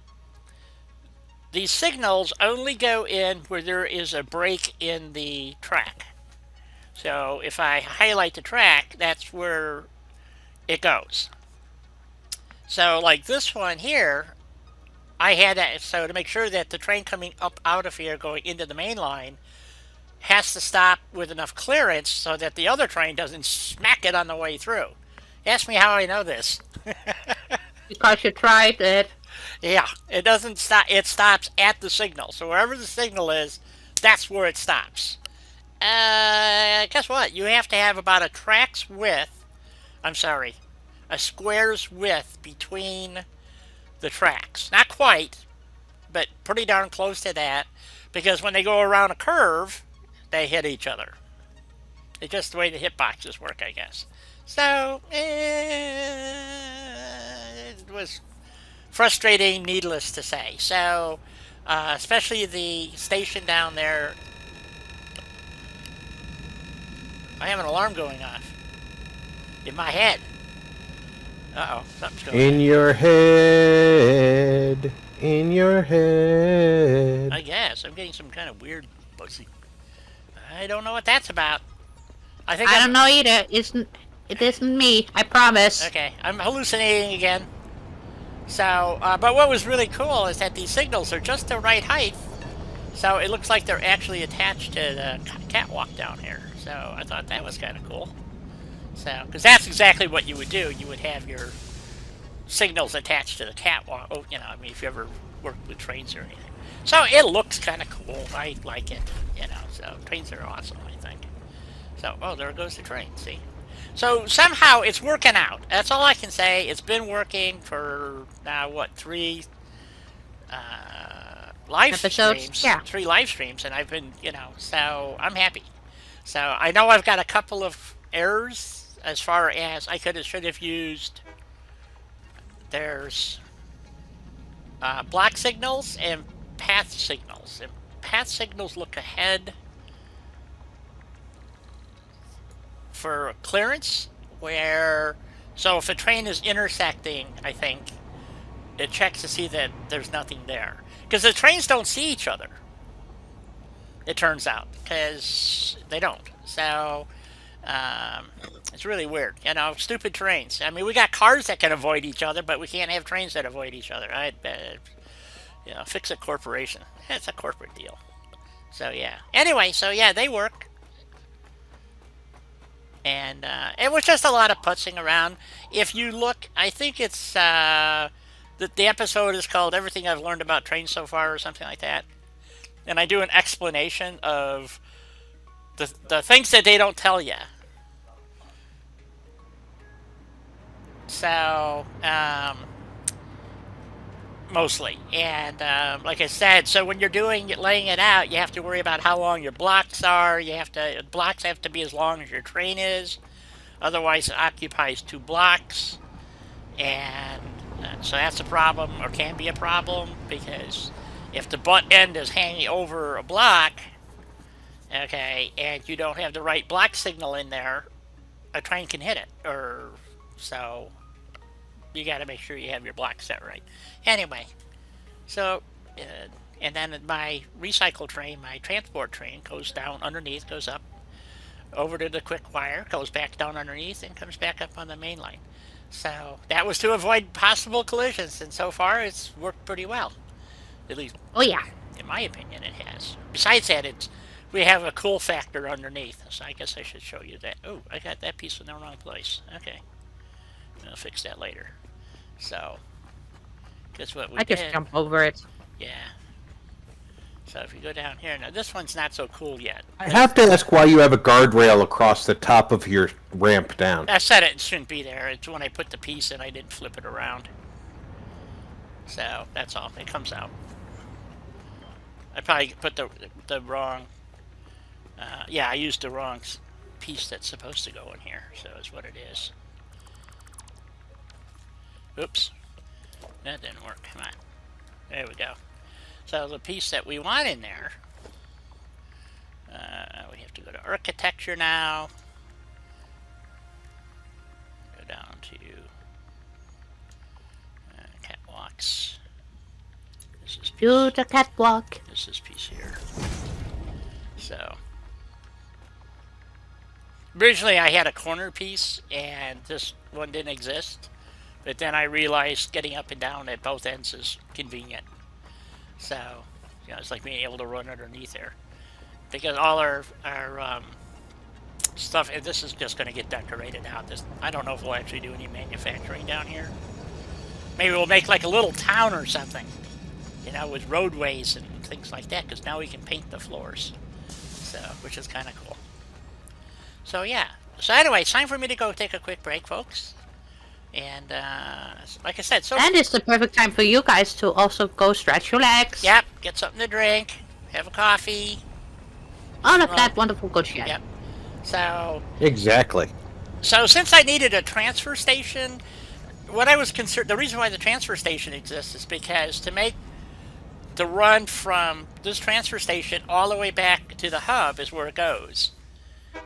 these signals only go in where there is a break in the track. So if I highlight the track, that's where it goes. So like this one here, I had that, so to make sure that the train coming up out of here going into the main line has to stop with enough clearance so that the other train doesn't smack it on the way through. Ask me how I know this. Because you tried it. Yeah, it doesn't stop. It stops at the signal. So wherever the signal is, that's where it stops. Guess what? You have to have about a track's width. I'm sorry, a square's width between the tracks. Not quite, but pretty darn close to that. Because when they go around a curve, they hit each other. It's just the way the hitboxes work, I guess. So, it was frustrating, needless to say. So, especially the station down there. I have an alarm going off in my head. Uh-oh, something's going on. In your head. In your head. I guess. I'm getting some kind of weird buzzing. I don't know what that's about. I don't know either. It isn't me. I promise. Okay, I'm hallucinating again. So, but what was really cool is that these signals are just the right height. So it looks like they're actually attached to the catwalk down here. So I thought that was kind of cool. So, because that's exactly what you would do. You would have your signals attached to the catwalk. Oh, I mean, if you ever worked with trains or anything. So it looks kind of cool. I like it, So trains are awesome, I think. So, oh, there goes the train. See. So somehow it's working out. That's all I can say. It's been working for now, what, 3 live episodes? streams? Yeah. 3 live streams, and I've been, so I'm happy. So I know I've got a couple of errors as far as I should have used. There's block signals and path signals. And path signals look ahead for clearance, so if a train is intersecting, I think, it checks to see that there's nothing there. Because the trains don't see each other, it turns out, because they don't. So, it's really weird. Stupid trains. I mean, we got cars that can avoid each other, but we can't have trains that avoid each other. Fix a corporation. It's a corporate deal. So, yeah. Anyway, they work. And it was just a lot of putzing around. If you look, I think it's the episode is called "Everything I've Learned About Trains So Far" or something like that. And I do an explanation of the things that they don't tell you. So mostly. And like I said, so when you're laying it out, you have to worry about how long your blocks are. Blocks have to be as long as your train is. Otherwise, it occupies 2 blocks, and so that's a problem, or can be a problem, because if the butt end is hanging over a block, okay, and you don't have the right block signal in there, a train can hit it, or so you got to make sure you have your block set right. Anyway, so and then my recycle train, my transport train, goes down underneath, goes up over to the quick wire, goes back down underneath, and comes back up on the main line. So that was to avoid possible collisions, and so far it's worked pretty well. At least, Oh yeah. in my opinion, it has. Besides that, we have a cool factor underneath, so I guess I should show you that. Oh, I got that piece in the wrong place. Okay, I'll fix that later. So, guess what we I just did? jump over it. Yeah. So if you go down here, now this one's not so cool yet. I have to ask why you have a guardrail across the top of your ramp down. I said it shouldn't be there. It's when I put the piece in, I didn't flip it around. So that's all. It comes out. I probably put the wrong. Yeah, I used the wrong piece that's supposed to go in here. So is what it is. Oops, that didn't work. Come on. There we go. So the piece that we want in there. We have to go to architecture now. Go down to catwalks. Do the catwalk. This is piece here. So originally I had a corner piece and this one didn't exist, but then I realized getting up and down at both ends is convenient. So it's like being able to run underneath there, because all our stuff, and this is just going to get decorated out. I don't know if we'll actually do any manufacturing down here. Maybe we'll make like a little town or something, with roadways and things like that, because now we can paint the floors, so which is kind of cool. So yeah. So anyway, it's time for me to go take a quick break, folks. And like I said, and it's the perfect time for you guys to also go stretch your legs. Yep, get something to drink, have a coffee. All of that wonderful good shit. Yep. So Exactly. So since I needed a transfer station, what I was concerned, the reason why the transfer station exists is because to make the run from this transfer station all the way back to the hub is where it goes.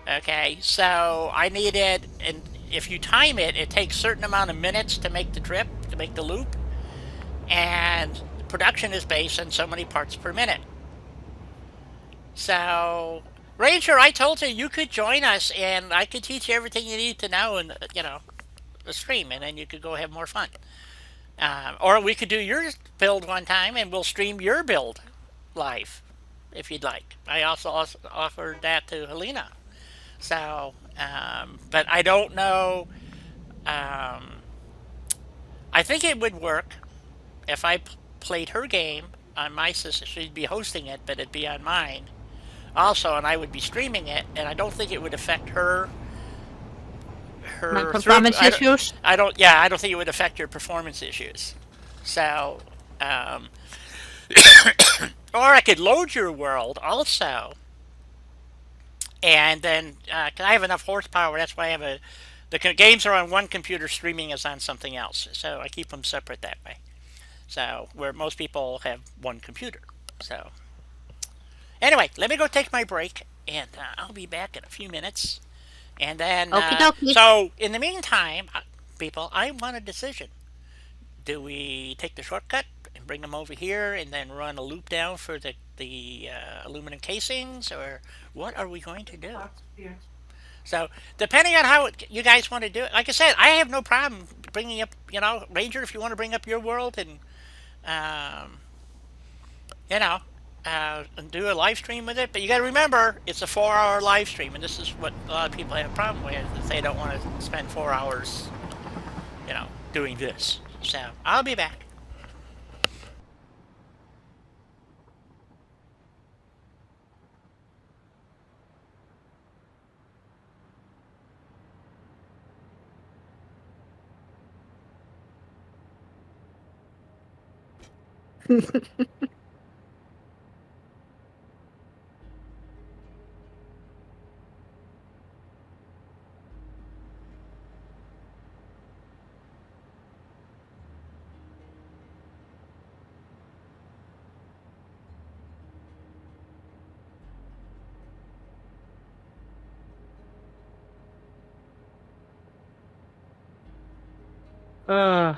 Okay, so I needed, and if you time it, it takes a certain amount of minutes to make the trip, to make the loop, and production is based on so many parts per minute. So, Ranger, I told you could join us, and I could teach you everything you need to know in, the stream, and then you could go have more fun. Or we could do your build one time, and we'll stream your build live, if you'd like. I also offered that to Helena. So, but I don't know. I think it would work if I played her game on my system. She'd be hosting it, but it'd be on mine also, and I would be streaming it. And I don't think it would affect her. My performance issues. I don't think it would affect your performance issues. So, or I could load your world also. And then, cause I have enough horsepower, that's why I have the games are on one computer, streaming is on something else. So I keep them separate that way. So, where most people have one computer. So, anyway, let me go take my break, and I'll be back in a few minutes. And then, so in the meantime, people, I want a decision. Do we take the shortcut and bring them over here and then run a loop down for the aluminum casings, or what are we going to do? So depending on how you guys want to do it, like I said, I have no problem bringing up, Ranger, if you want to bring up your world and and do a live stream with it. But you got to remember, it's a 4-hour live stream, and this is what a lot of people have a problem with, if they don't want to spend 4 hours doing this. So I'll be back. Uh,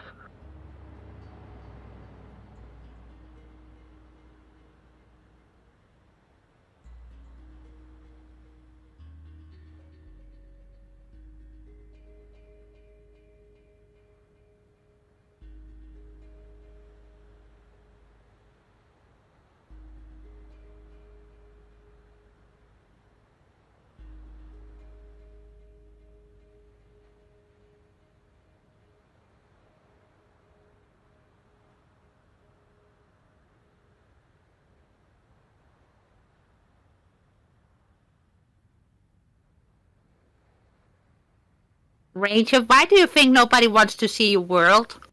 Ranger, why do you think nobody wants to see your world?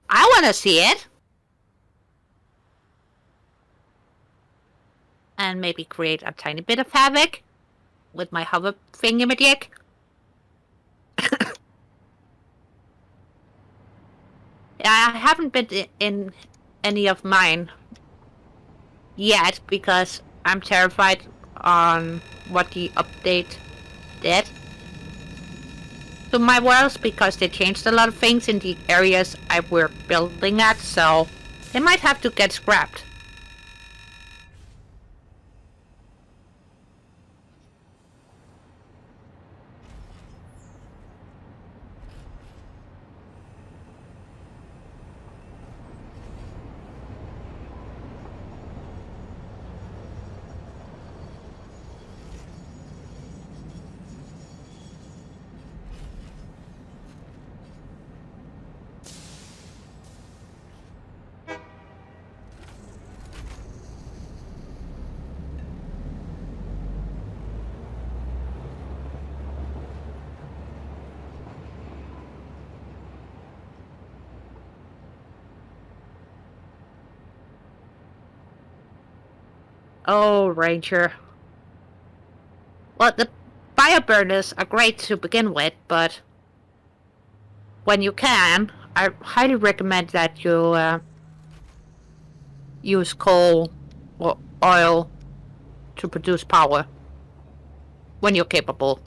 I want to see it. And maybe create a tiny bit of havoc with my hover thingamajig. I haven't been in any of mine yet because I'm terrified on what the update did to my worlds, because they changed a lot of things in the areas I were building at, so they might have to get scrapped. Oh, Ranger. Well, the fire burners are great to begin with, but when you can, I highly recommend that you use coal or oil to produce power when you're capable.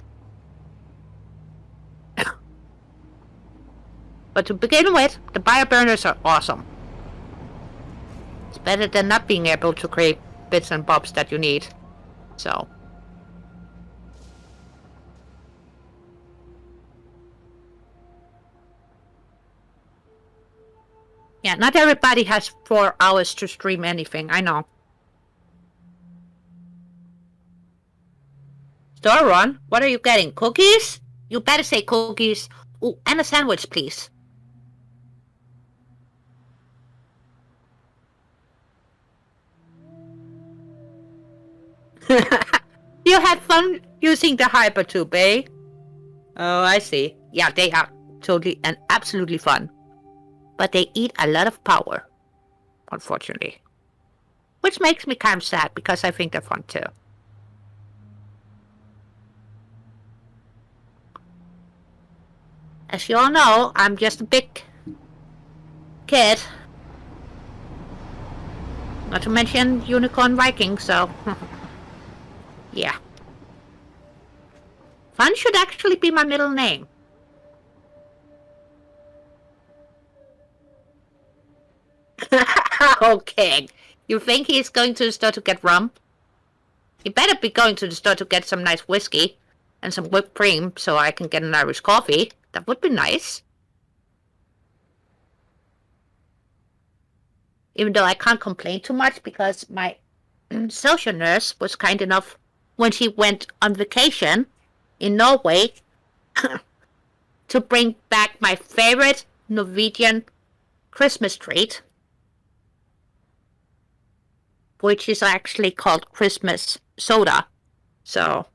But to begin with, the fire burners are awesome. It's better than not being able to create bits and bobs that you need. So. Yeah, not everybody has 4 hours to stream anything, I know. Store run? What are you getting? Cookies? You better say cookies. Ooh, and a sandwich, please. You had fun using the hypertube, eh? Oh, I see. Yeah, they are totally and absolutely fun. But they eat a lot of power, unfortunately. Which makes me kind of sad, because I think they're fun too. As you all know, I'm just a big kid. Not to mention Unicorn Viking, so... yeah. Fun should actually be my middle name. Okay. You think he's going to the store to get rum? He better be going to the store to get some nice whiskey and some whipped cream so I can get an Irish coffee. That would be nice. Even though I can't complain too much because my social nurse was kind enough when she went on vacation in Norway to bring back my favorite Norwegian Christmas treat, which is actually called Christmas soda. So,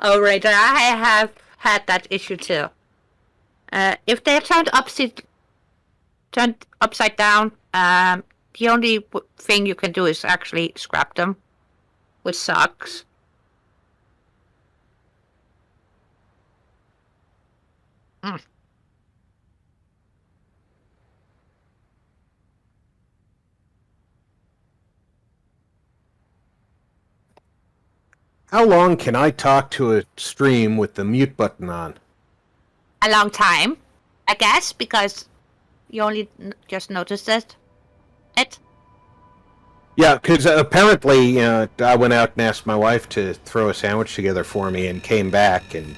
Oh, right. I have had that issue too. If they're turned upside down, the only thing you can do is actually scrap them, which sucks. Mm. How long can I talk to a stream with the mute button on? A long time, I guess, because you only just noticed it. Yeah, because apparently I went out and asked my wife to throw a sandwich together for me and came back, and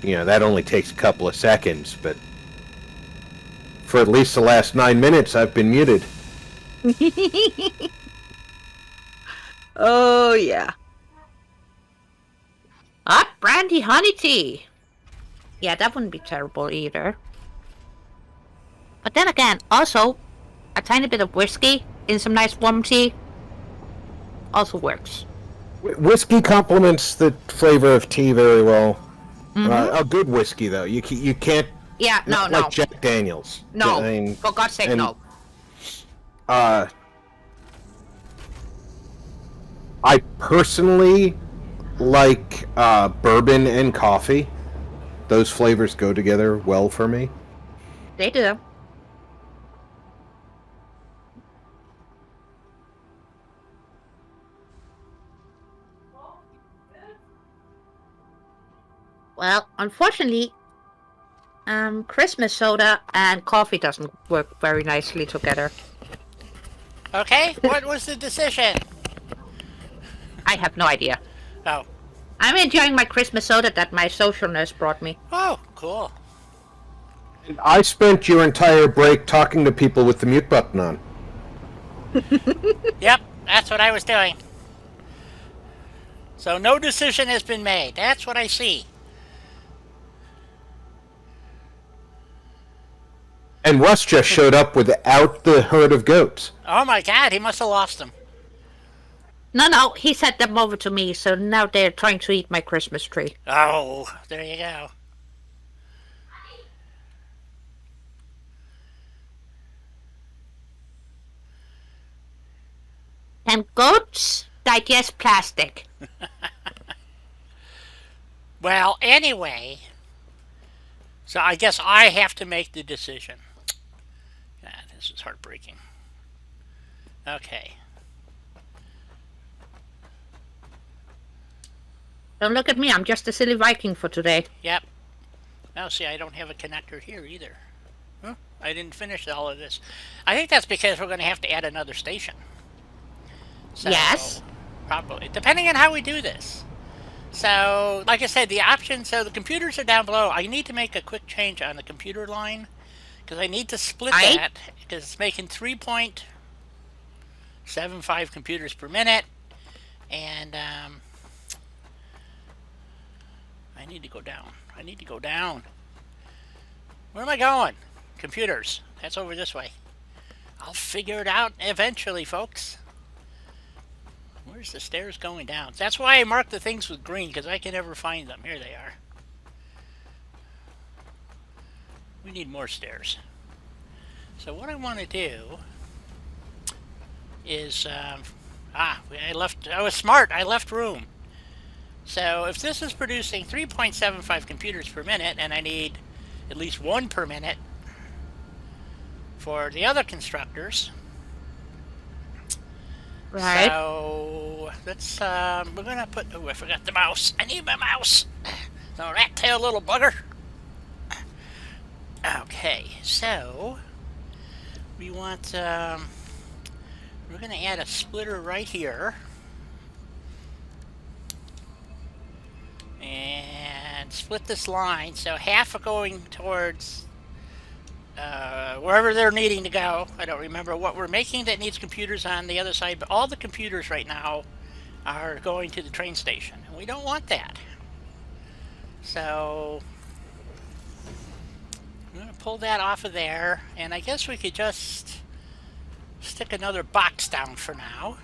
that only takes a couple of seconds, but for at least the last 9 minutes I've been muted. Oh, yeah. Brandy honey tea. Yeah, that wouldn't be terrible either. But then again, also, a tiny bit of whiskey in some nice warm tea also works. Whiskey complements the flavor of tea very well. A good whiskey, though. You can't... Yeah, no. Like Jack Daniels. No, I mean, for God's sake, no. I personally like bourbon and coffee. Those flavors go together well for me. They do. Well, unfortunately, Christmas soda and coffee doesn't work very nicely together. Okay, what was the decision? I have no idea. Oh. I'm enjoying my Christmas soda that my social nurse brought me. Oh, cool. And I spent your entire break talking to people with the mute button on. Yep, that's what I was doing. So no decision has been made. That's what I see. And Russ just showed up without the herd of goats. Oh my God, he must have lost them. No, he sent them over to me, so now they're trying to eat my Christmas tree. Oh, there you go. And goats digest plastic. Well, anyway, so I guess I have to make the decision. God, this is heartbreaking. Okay. Don't look at me, I'm just a silly Viking for today. Yep. Now, see, I don't have a connector here either. Huh? I didn't finish all of this. I think that's because we're going to have to add another station. So, Yes. Probably. Depending on how we do this. So, like I said, the options, so the computers are down below. I need to make a quick change on the computer line because I need to split that because it's making 3.75 computers per minute. And I need to go down. I need to go down. Where am I going? Computers. That's over this way. I'll figure it out eventually, folks. Where's the stairs going down? That's why I marked the things with green, because I can never find them. Here they are. We need more stairs. So what I want to do is, I was smart. I left room. So if this is producing 3.75 computers per minute, and I need at least one per minute for the other constructors. Right. So let's we're gonna put, oh, I forgot the mouse. I need my mouse. So rat tail little bugger. Okay, so we want we're gonna add a splitter right here. And split this line, so half are going towards wherever they're needing to go. I don't remember what we're making that needs computers on the other side, but all the computers right now are going to the train station, and we don't want that. So I'm going to pull that off of there, and I guess we could just stick another box down for now.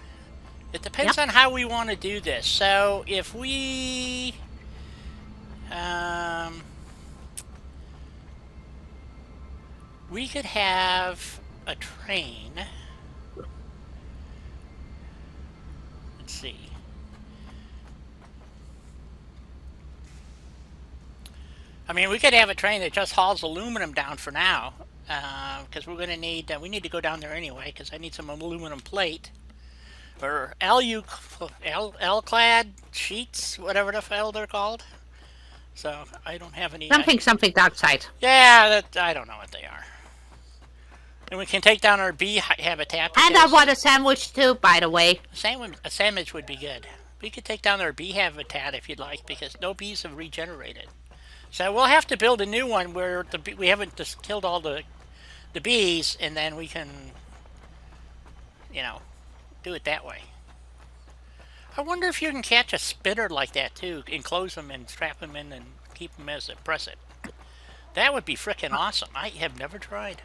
It depends Yep. on how we want to do this. So if we could have a train. Let's see. I mean, we could have a train that just hauls aluminum down for now, because we're going to need. We need to go down there anyway, because I need some aluminum plate or L-clad sheets, whatever the hell they're called. So I don't have any. Something dark side. Yeah, I don't know what they are. And we can take down our bee habitat. And I want a sandwich too, by the way. A sandwich would be good. We could take down our bee habitat if you'd like, because no bees have regenerated. So we'll have to build a new one where we haven't just killed all the bees, and then we can, do it that way. I wonder if you can catch a spinner like that too, enclose them and strap them in and keep them as a present. That would be frickin' awesome. I have never tried.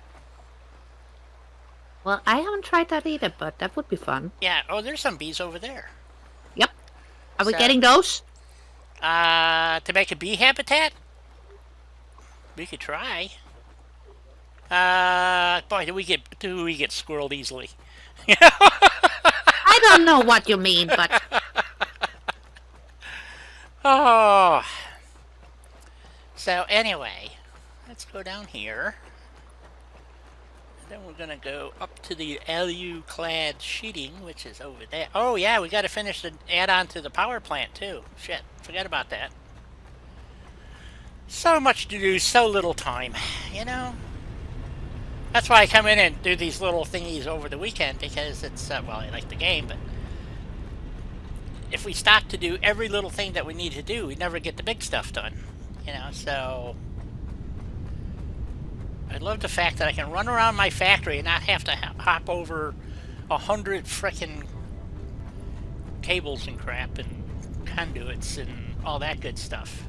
Well, I haven't tried that either, but that would be fun. Yeah. Oh, there's some bees over there. Yep. Are we getting those? To make a bee habitat? We could try. Boy, do we get squirreled easily. I don't know what you mean, but Oh. So anyway, let's go down here. And then we're gonna go up to the LU-clad sheeting, which is over there. Oh yeah, we got to finish the add-on to the power plant too. Shit, forget about that. So much to do, so little time, That's why I come in and do these little thingies over the weekend, because it's, well, I like the game, but if we stop to do every little thing that we need to do, we never get the big stuff done, so I love the fact that I can run around my factory and not have to hop over 100 frickin' cables and crap and conduits and all that good stuff.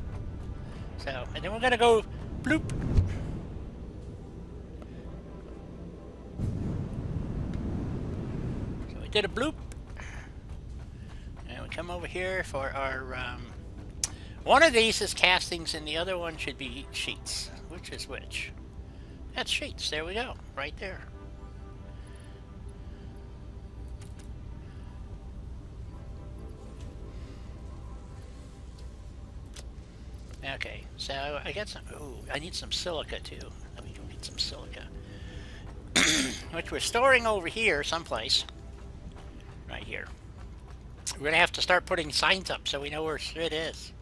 So, and then we're gonna go bloop. So we did a bloop. And we come over here for our, one of these is castings and the other one should be sheets. Which is which? That's sheets. There we go. Right there. Okay, so I got some. Ooh, I need some silica too. Let me go get some silica, which we're storing over here someplace. Right here. We're gonna have to start putting signs up so we know where shit is.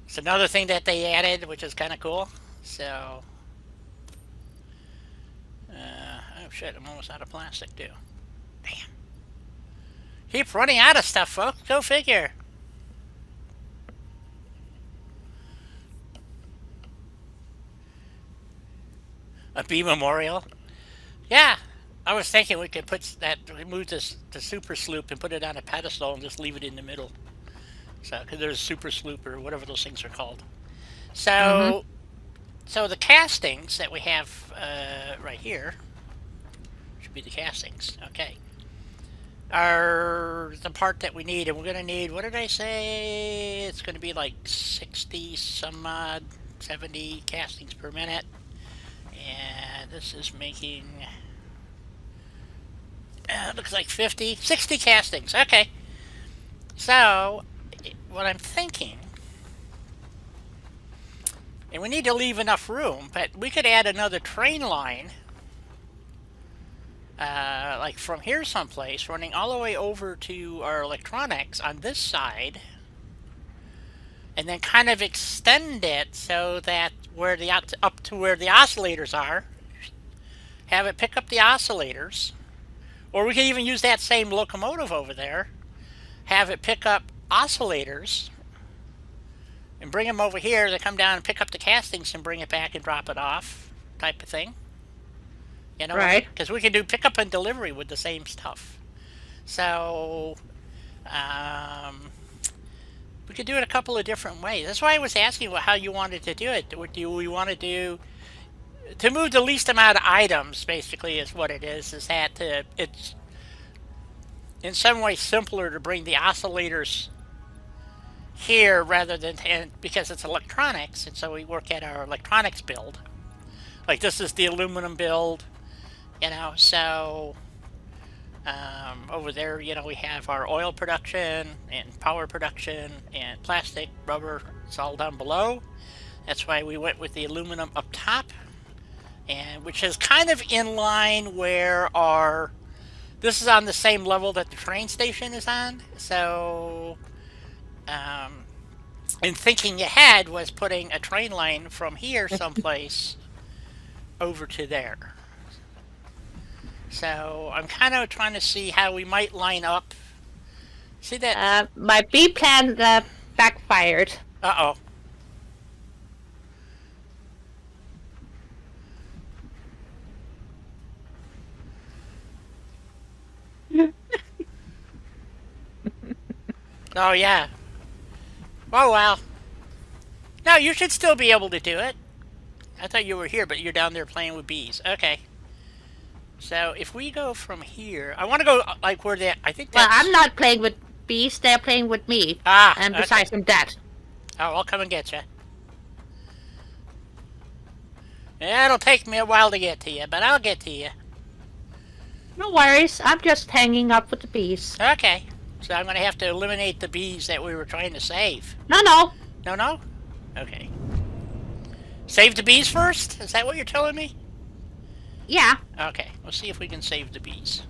It's another thing that they added, which is kind of cool. So, oh shit, I'm almost out of plastic too. Damn. Keep running out of stuff, folks. Go figure. A bee memorial? Yeah, I was thinking we could remove the super sloop and put it on a pedestal and just leave it in the middle. So, because there's a super sloop or whatever those things are called. So, so the castings that we have right here should be the castings. Okay, are the part that we need, and we're going to need. What did I say? It's going to be like 60 some odd, 70 castings per minute. And this is making, looks like 60 castings. Okay. So, what I'm thinking, and we need to leave enough room, but we could add another train line, like from here someplace, running all the way over to our electronics on this side, and then kind of extend it so that up to where the oscillators are, have it pick up the oscillators, or we could even use that same locomotive over there, have it pick up oscillators, and bring them over here. They come down and pick up the castings and bring it back and drop it off, type of thing. Right? Because we can do pickup and delivery with the same stuff. So, we could do it a couple of different ways. That's why I was asking how you wanted to do it. What do we want to do to move the least amount of items? Basically, is what it is. Is that in some ways simpler to bring the oscillators here rather than because it's electronics, and so we work at our electronics build. Like this is the aluminum build, so over there, we have our oil production and power production and plastic, rubber. It's all down below. That's why we went with the aluminum up top, and which is kind of in line where this is on the same level that the train station is on. So, and thinking ahead was putting a train line from here someplace over to there. So I'm kind of trying to see how we might line up. See that? My B plan backfired. Uh-oh. Oh, yeah. Oh, well. No, you should still be able to do it. I thought you were here, but you're down there playing with bees. Okay. So if we go from here, I want to go like where I think that's... Well, I'm not playing with bees. They're playing with me. And besides them, that. Oh, I'll come and get you. Yeah, it'll take me a while to get to you, but I'll get to you. No worries. I'm just hanging up with the bees. Okay. So I'm going to have to eliminate the bees that we were trying to save. No. No? Okay. Save the bees first? Is that what you're telling me? Yeah. Okay. We'll see if we can save the bees.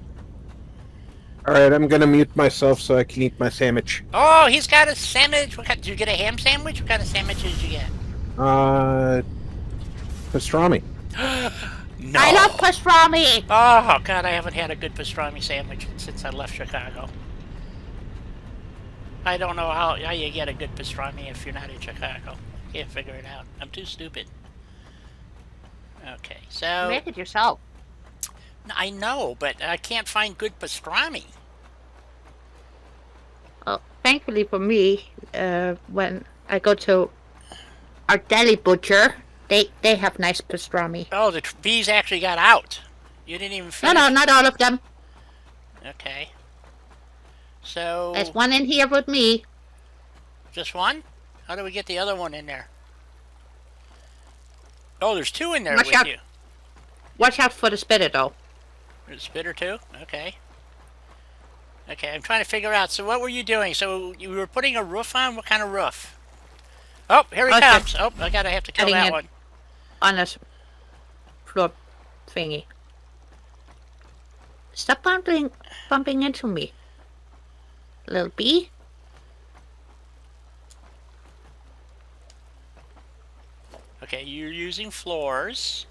Alright, I'm gonna mute myself so I can eat my sandwich. Oh, he's got a sandwich. Did you get a ham sandwich? What kind of sandwiches did you get? Pastrami. No. I love pastrami. Oh, God, I haven't had a good pastrami sandwich since I left Chicago. I don't know how you get a good pastrami if you're not in Chicago. Can't figure it out. I'm too stupid. Okay, so... Make it yourself. I know, but I can't find good pastrami. Well, thankfully for me, when I go to our deli butcher, they have nice pastrami. Oh, the bees actually got out. You didn't even finish. No, not all of them. Okay. So... There's one in here with me. Just one? How do we get the other one in there? Oh, there's two in there with you. Watch out for the spitter, though. There's a spitter too? Okay. Okay, I'm trying to figure out. So what were you doing? So you were putting a roof on? What kind of roof? Oh, here he comes. Oh, I have to kill that one. On this floor thingy. Stop bumping into me. Little bee. Okay, you're using floors.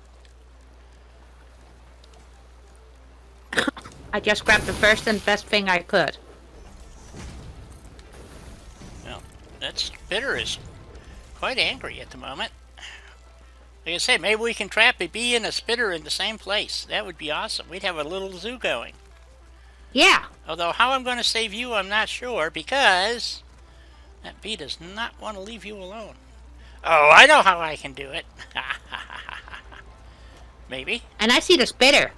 I just grabbed the first and best thing I could. Well, that spitter is quite angry at the moment. Like I said, maybe we can trap a bee and a spitter in the same place. That would be awesome. We'd have a little zoo going. Yeah. Although how I'm going to save you, I'm not sure, because that bee does not want to leave you alone. Oh, I know how I can do it. Maybe. And I see the spitter.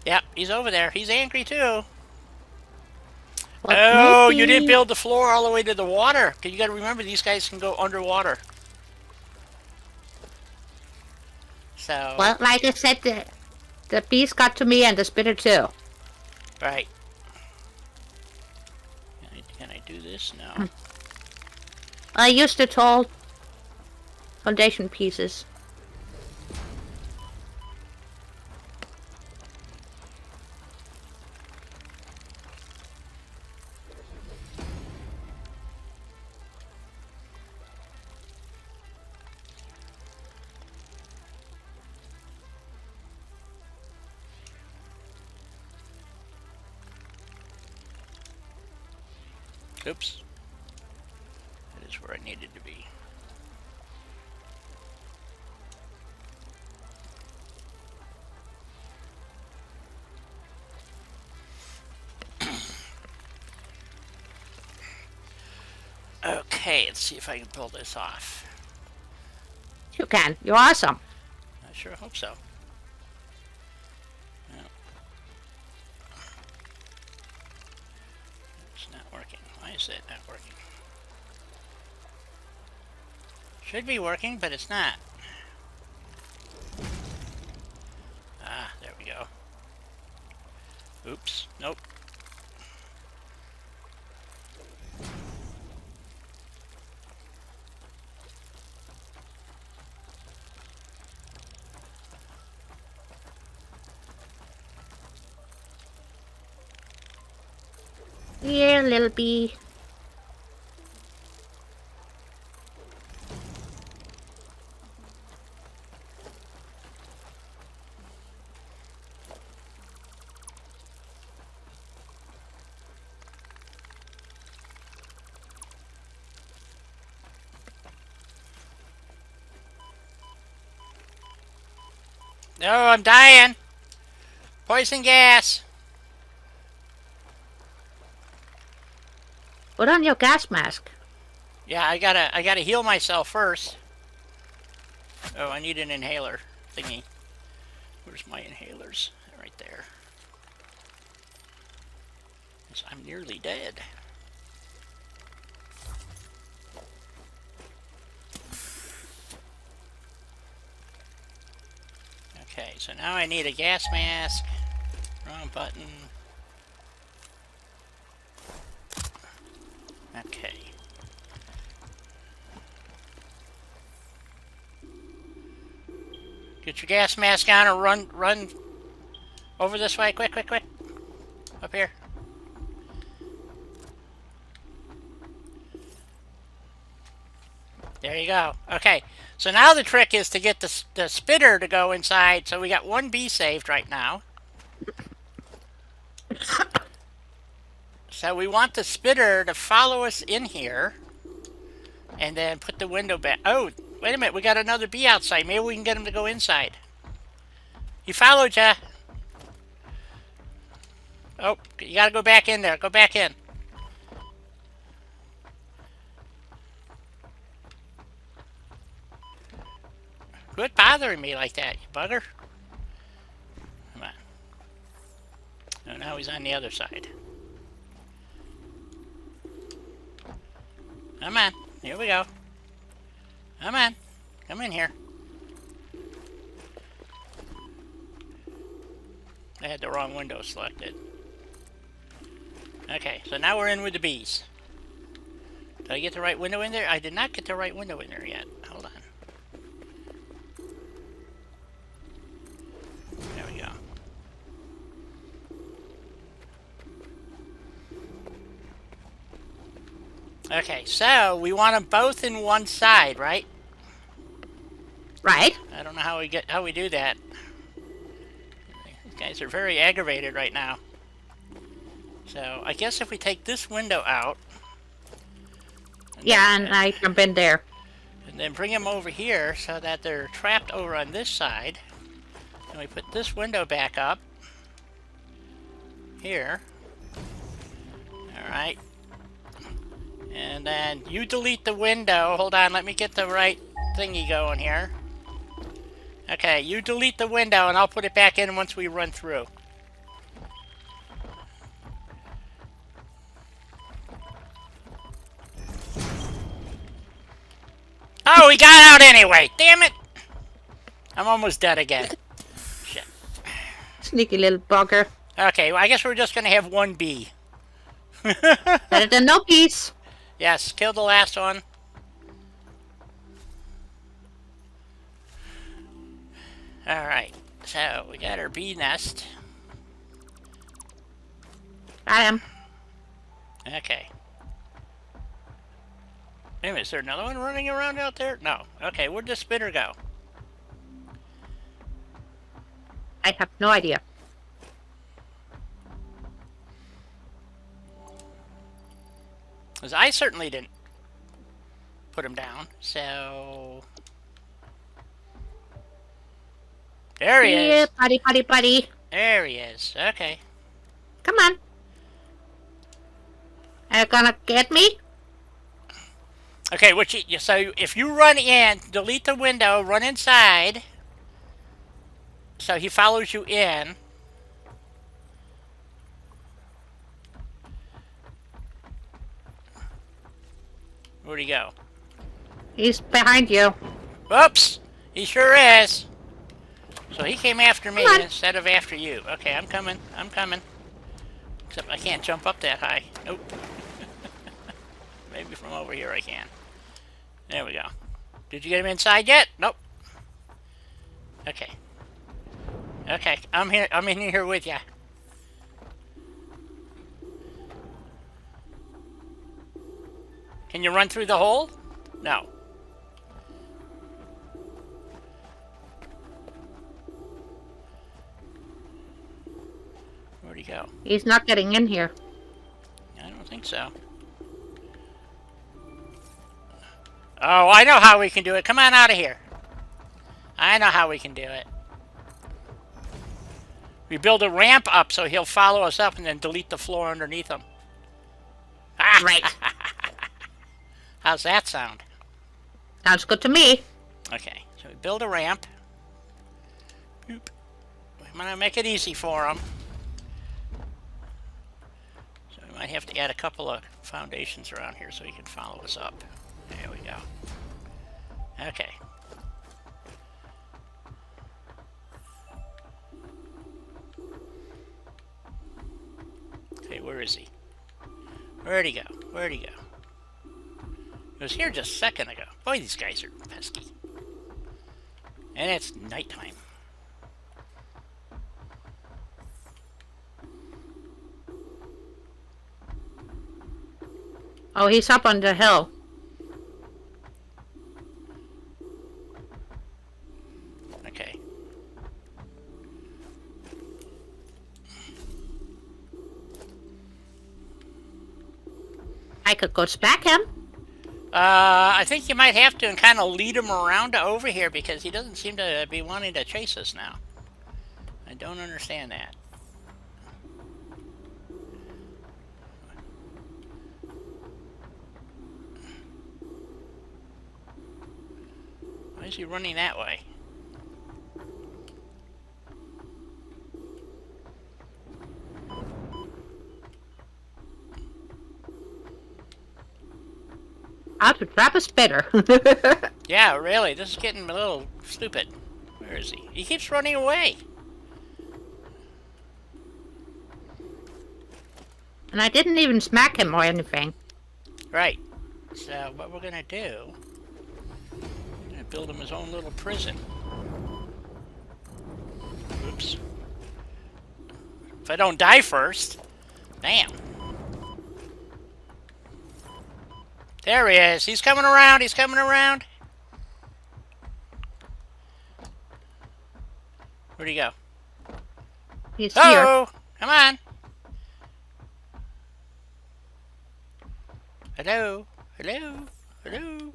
Yep, he's over there. He's angry too. Well, you didn't build the floor all the way to the water. You got to remember, these guys can go underwater. So. Well, like I said, the bees got to me and the spitter too. Right. Can I do this? No. I used the tall foundation pieces. Oops. That is where I needed to be. Okay, let's see if I can pull this off. You can. You're awesome. I sure hope so. Yeah. is that not working? Should be working, but it's not. Ah, there we go. Oops. Nope. Here, little bee. No, I'm dying. Poison gas. Put on your gas mask. Yeah, I gotta heal myself first. Oh, I need an inhaler thingy. Where's my inhalers? Right there. 'Cause I'm nearly dead. Okay, so now I need a gas mask. Wrong button. Okay. Get your gas mask on or run over this way. Quick, quick, quick. Up here. There you go. Okay, so now the trick is to get the spitter to go inside. So we got one bee saved right now. So we want the spitter to follow us in here and then put the window back. Oh, wait a minute. We got another bee outside. Maybe we can get him to go inside. He followed ya. Oh, you gotta go back in there. Go back in. Quit bothering me like that, you bugger. Come on. Oh, now he's on the other side. Come on. Here we go. Come on. Come in here. I had the wrong window selected. Okay, so now we're in with the bees. Did I get the right window in there? I did not get the right window in there yet. Hold on. There we go. Okay, so we want them both in one side, right? Right. I don't know how we do that. These guys are very aggravated right now. So I guess if we take this window out. Yeah, and I jump in there. And then bring them over here so that they're trapped over on this side. And we put this window back up. Here. Alright. And then you delete the window. Hold on, let me get the right thingy going here. Okay, you delete the window and I'll put it back in once we run through. Oh, we got out anyway! Damn it! I'm almost dead again. Shit. Sneaky little bugger. Okay, well, I guess we're just gonna have one bee. Better than no peace. Yes, kill the last one. Alright, so we got our bee nest. Got him. Okay. Wait a minute, is there another one running around out there? No. Okay, where'd the spitter go? I have no idea. Because I certainly didn't put him down, so... There he Yeah, is. buddy, buddy, buddy. There he is. Okay. Come on. Are you gonna get me? Okay, so if you run in, delete the window, run inside, so he follows you in. Where'd he go? He's behind you. Whoops! He sure is. So he came after me Come on. instead of after you. Okay, I'm coming. I'm coming. Except I can't jump up that high. Nope. Maybe from over here I can. There we go. Did you get him inside yet? Nope. Okay. Okay, I'm here. I'm in here with ya. Can you run through the hole? No. Where'd he go? He's not getting in here. I don't think so. Oh, I know how we can do it. Come on out of here. I know how we can do it. We build a ramp up so he'll follow us up and then delete the floor underneath him. Right. How's that sound? Sounds good to me. Okay, so we build a ramp. Boop. I'm gonna make it easy for him. So we might have to add a couple of foundations around here so he can follow us up. There we go. Okay. Okay, where is he? Where'd he go? Where'd he go? He was here just a second ago. Boy, these guys are pesky. And it's nighttime. Oh, he's up on the hill. Okay. I could go smack him. I think you might have to and kind of lead him around to over here because he doesn't seem to be wanting to chase us now. I don't understand that. Why is he running that way? How to trap a spitter. Yeah, really, this is getting a little stupid. Where is he? He keeps running away. And I didn't even smack him or anything. Right. So what we're gonna do, we're gonna build him his own little prison. Oops. If I don't die first. Damn. There he is. He's coming around. He's coming around. Where'd he go? He's here. Oh, come on. Hello. Hello. Hello.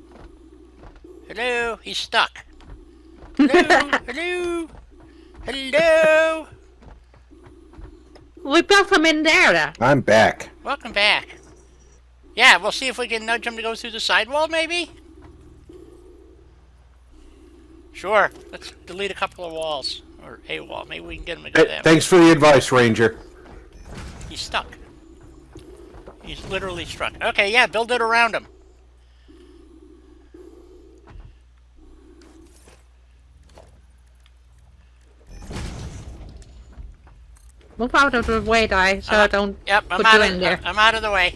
Hello. He's stuck. Hello. Hello. Hello. We built him in there. I'm back. Welcome back. Yeah, we'll see if we can nudge him to go through the sidewall, maybe? Sure. Let's delete a couple of walls. Or a wall. Maybe we can get him to go that way. Thanks for the advice, Ranger. He's stuck. He's literally stuck. Okay, yeah, build it around him. Move out of the way, Di, so I don't Yep, put you in there. I'm out of the way.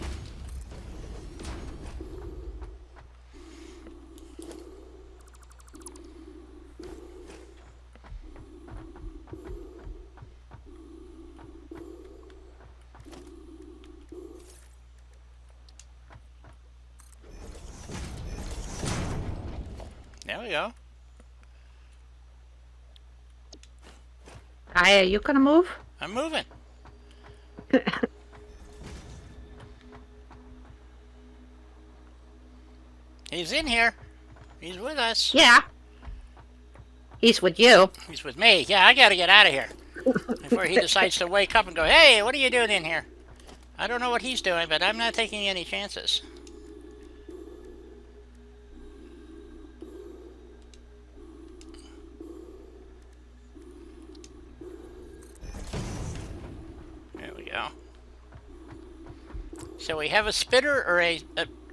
There we go. Di, are you gonna move? I'm moving. He's in here. He's with us. Yeah. He's with you. He's with me. Yeah, I gotta get out of here. Before he decides to wake up and go, hey, what are you doing in here? I don't know what he's doing, but I'm not taking any chances. There we go. So we have a spitter or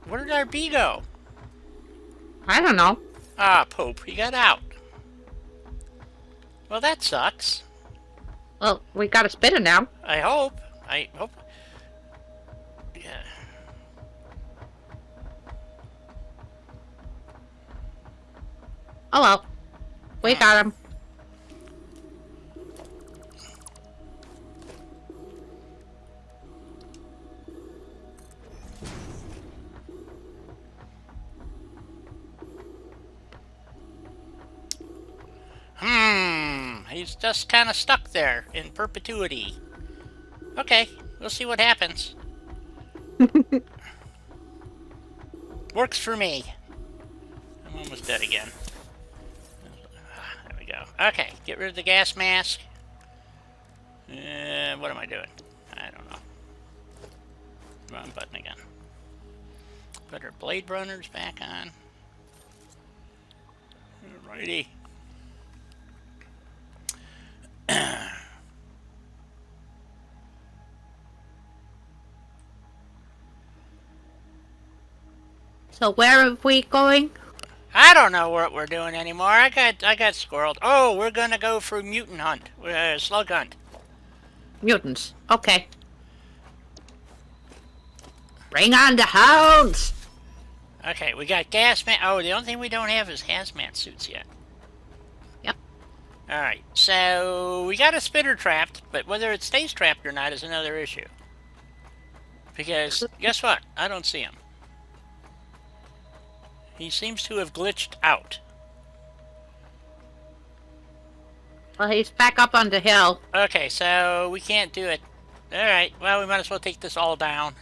where did our bee go? I don't know. Ah, poop. He got out. Well, that sucks. Well, we got a spitter now. I hope. Yeah. Oh well. We got him. He's just kind of stuck there in perpetuity. Okay, we'll see what happens. Works for me. I'm almost dead again. There we go. Okay, get rid of the gas mask. What am I doing? I don't know. Wrong button again. Put our blade runners back on. Alrighty. So where are we going? I don't know what we're doing anymore. I got squirreled. Oh, we're gonna go for mutant hunt, slug hunt. Mutants. Okay. Bring on the hounds! Okay, we got gas mask. Oh, the only thing we don't have is hazmat suits yet. Yep. Alright, so we got a spitter trapped, but whether it stays trapped or not is another issue. Because, guess what? I don't see him. He seems to have glitched out. Well, he's back up on the hill. Okay, so we can't do it. Alright, well, we might as well take this all down.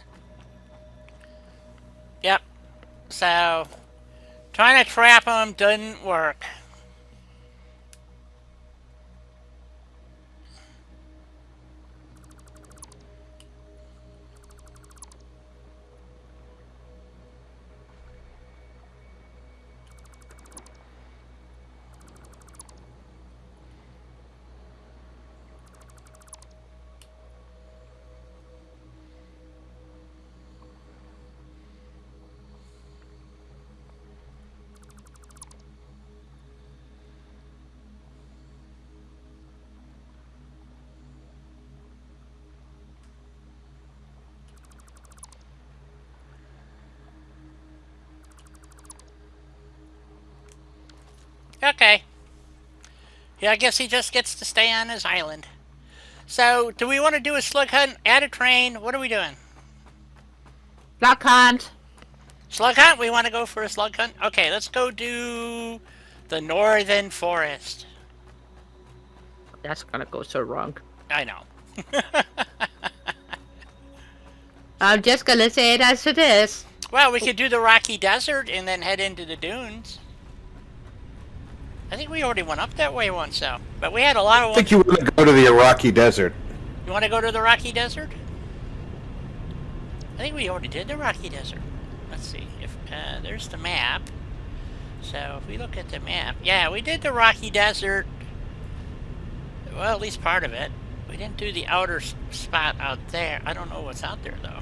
Yep. So, trying to trap him doesn't work. Okay. Yeah, I guess he just gets to stay on his island. So, do we want to do a slug hunt? Add a train? What are we doing? Block hunt. Slug hunt? We want to go for a slug hunt? Okay, let's go do the northern forest. That's gonna go so wrong. I know. I'm just gonna say it as it is. Well, we could do the Rocky Desert and then head into the dunes. I think we already went up that way once, though. But we had a lot of... I think you want to go to the Iraqi desert. You want to go to the Rocky Desert? I think we already did the Rocky Desert. Let's see. If there's the map. So, if we look at the map... Yeah, we did the Rocky Desert. Well, at least part of it. We didn't do the outer spot out there. I don't know what's out there, though.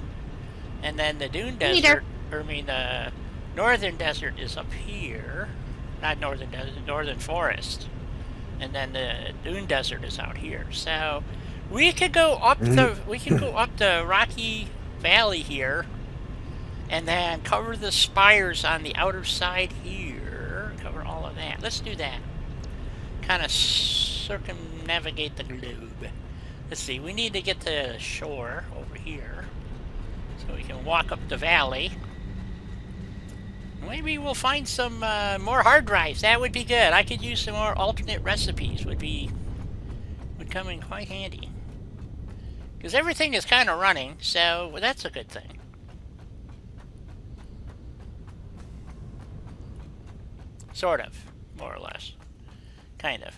And then the Dune Desert... Or, I mean, the Northern Desert is up here. Not Northern Desert, Northern Forest. And then the Dune Desert is out here. So we could go up the Rocky Valley here and then cover the spires on the outer side here. Cover all of that. Let's do that. Kind of circumnavigate the globe. Let's see, we need to get to the shore over here so we can walk up the valley. Maybe we'll find some more hard drives. That would be good. I could use some more alternate recipes. Would come in quite handy. Because everything is kind of running, so that's a good thing. Sort of, more or less. Kind of.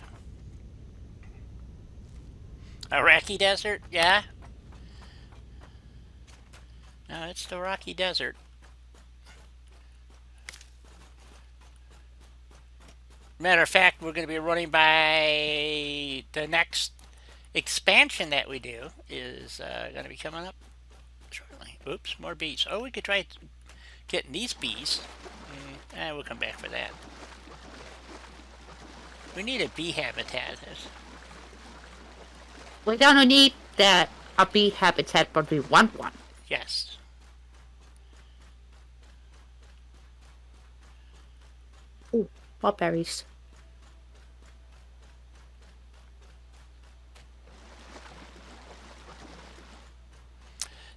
Iraqi Desert, yeah? No, it's the Rocky Desert. Matter of fact, we're going to be running by the next expansion that we do is going to be coming up shortly. Oops, more bees. Oh, we could try getting these bees. And we'll come back for that. We need a bee habitat. We don't need a bee habitat, but we want one. Yes. Ooh, more berries.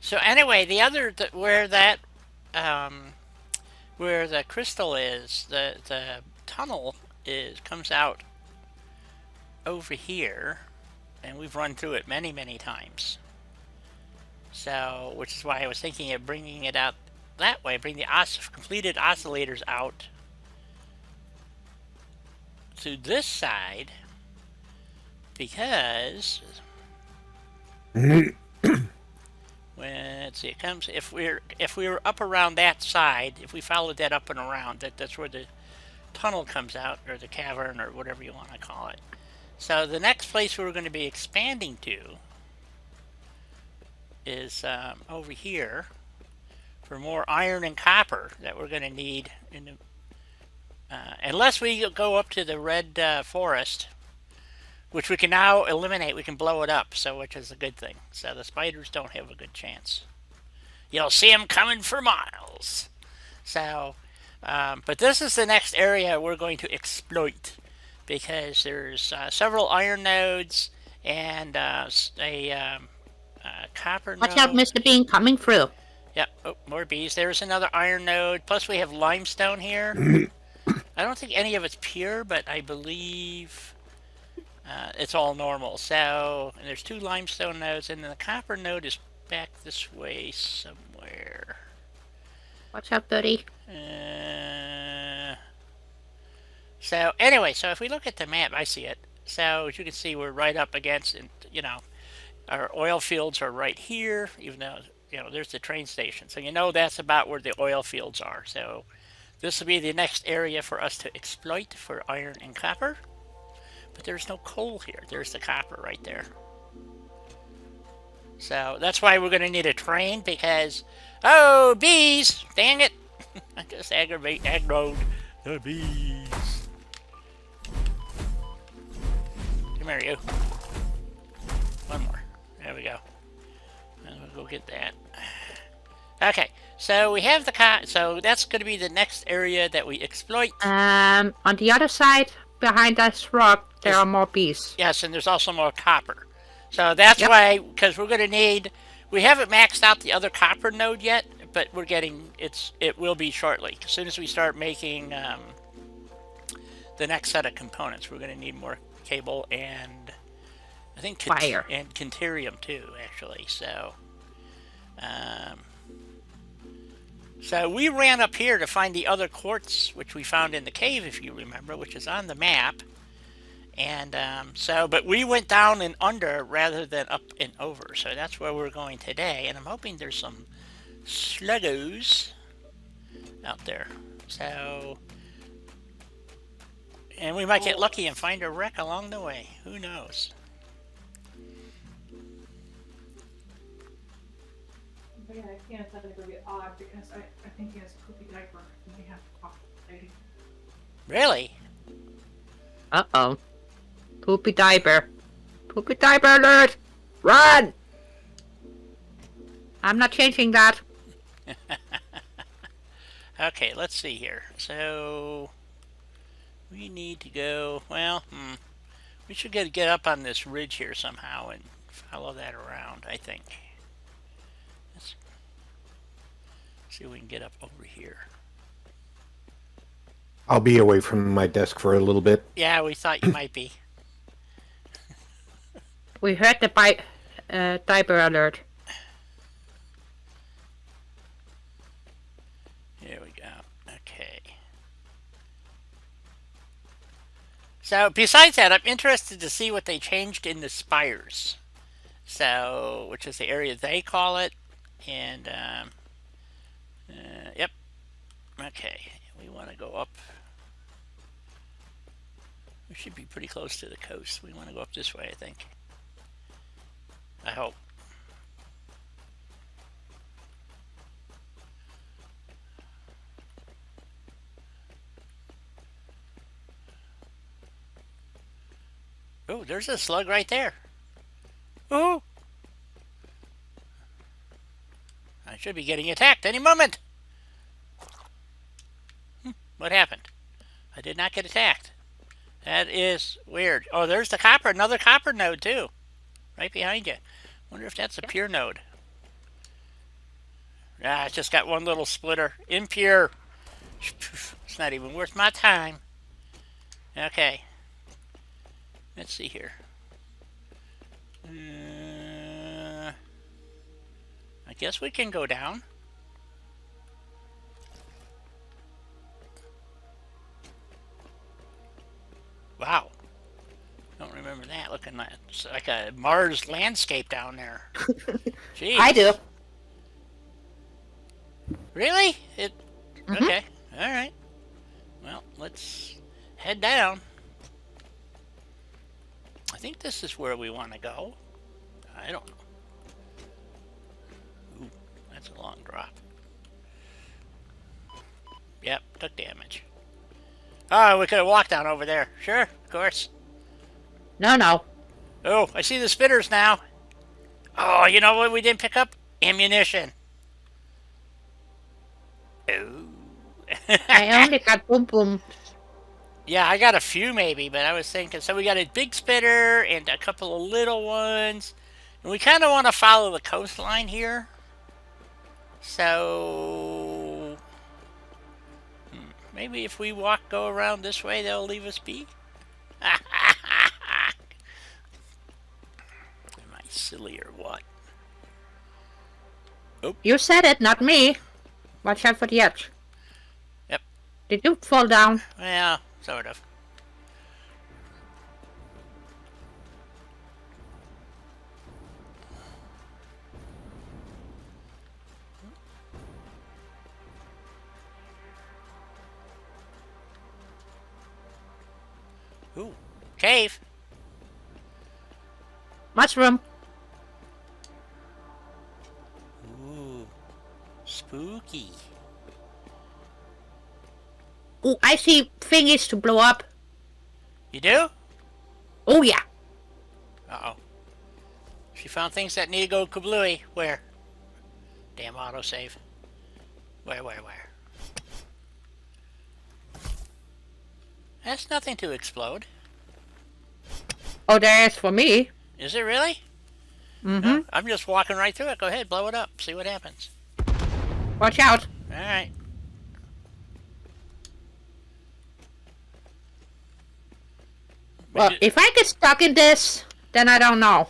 So anyway, the other where that where the crystal is, the tunnel comes out over here, and we've run through it many times. So, which is why I was thinking of bringing it out that way, bring the completed oscillators out to this side, because let's see, it comes if we were up around that side, if we followed that up and around, that's where the tunnel comes out, or the cavern, or whatever you want to call it. So the next place we're going to be expanding to is over here for more iron and copper that we're going to need in the, unless we go up to the red forest, which we can now eliminate. We can blow it up, so which is a good thing. So the spiders don't have a good chance. You'll see them coming for miles. So, but this is the next area we're going to exploit, because there's several iron nodes and a copper node. Watch out, Mr. Bean, coming through. Yep. Oh, more bees. There's another iron node. Plus we have limestone here. I don't think any of it's pure, but I believe it's all normal. So, and there's 2 limestone nodes, and then the copper node is back this way somewhere. Watch out, buddy. So anyway, so if we look at the map, I see it. So as you can see, we're right up against, and our oil fields are right here, even though, there's the train station. So that's about where the oil fields are. So this will be the next area for us to exploit for iron and copper. But there's no coal here. There's the copper right there. So that's why we're going to need a train, because, oh, bees! Dang it! I just aggroed the bees. Come here, you. One more. There we go. And we'll go get that. Okay, so we have so that's going to be the next area that we exploit. On the other side, behind this rock, there are more bees. Yes, and there's also more copper. So that's why, because we're going to need, we haven't maxed out the other copper node yet, but we're getting, it will be shortly. As soon as we start making the next set of components, we're going to need more cable and I think wire and Conterium too, actually. So, so we ran up here to find the other quartz, which we found in the cave, if you remember, which is on the map. And but we went down and under rather than up and over. So that's where we're going today. And I'm hoping there's some sluggos out there. So, and we might get lucky and find a wreck along the way. Who knows? But yeah, I can't let it be odd because I think he has a poopy diaper and we have to talk to the lady. Really? Uh-oh. Poopy diaper. Poopy diaper alert! Run! I'm not changing that. Okay, let's see here. So we need to go, well, we should get up on this ridge here somehow and follow that around, I think. Let's see if we can get up over here. I'll be away from my desk for a little bit. Yeah, we thought you might be. We heard the diaper alert. Here we go. Okay. So besides that, I'm interested to see what they changed in the spires. So, which is the area they call it. And, yep. Okay. We want to go up. We should be pretty close to the coast. We want to go up this way, I think. I hope. Oh, there's a slug right there. Ooh! I should be getting attacked any moment. What happened? I did not get attacked. That is weird. Oh, there's the copper. Another copper node, too. Right behind you. Wonder if that's a pure node. Ah, it's just got one little splitter. Impure. It's not even worth my time. Okay. Let's see here. I guess we can go down. Wow. Don't remember that. Looking like it's like a Mars landscape down there. Jeez. I do. Really? Okay. All right. Well, let's head down. I think this is where we want to go. I don't know. Ooh, that's a long drop. Yep, took damage. Oh, we could have walked down over there. Sure, of course. No. Oh, I see the spitters now. Oh, you know what we didn't pick up? Ammunition. Oh. I only got boom boom. Yeah, I got a few maybe, but I was thinking, so we got a big spitter and a couple of little ones. And we kind of want to follow the coastline here. So maybe if we go around this way, they'll leave us be. Am I silly or what? Oh. You said it, not me. Watch out for the edge. Yep. Did you fall down? Well, sort of. Ooh, cave. Mushroom. Ooh, spooky. Ooh, I see thingies to blow up. You do? Oh yeah. Uh-oh. She found things that need to go kablooey. Where? Damn autosave. Where? That's nothing to explode. Oh, there is for me. Is it really? Mm-hmm. No, I'm just walking right through it. Go ahead, blow it up. See what happens. Watch out. Alright. Well, if I get stuck in this, then I don't know.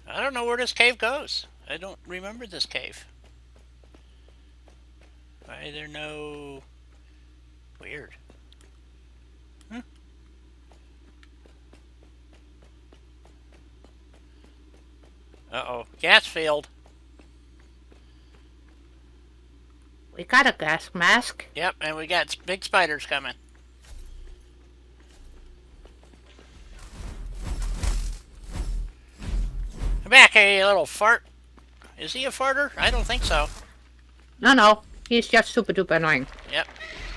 I don't know where this cave goes. I don't remember this cave. Why is there no... Weird. Uh-oh. Gas field. We got a gas mask. Yep, and we got big spiders coming. Come back, hey little fart. Is he a farter? I don't think so. No. He's just super duper annoying. Yep.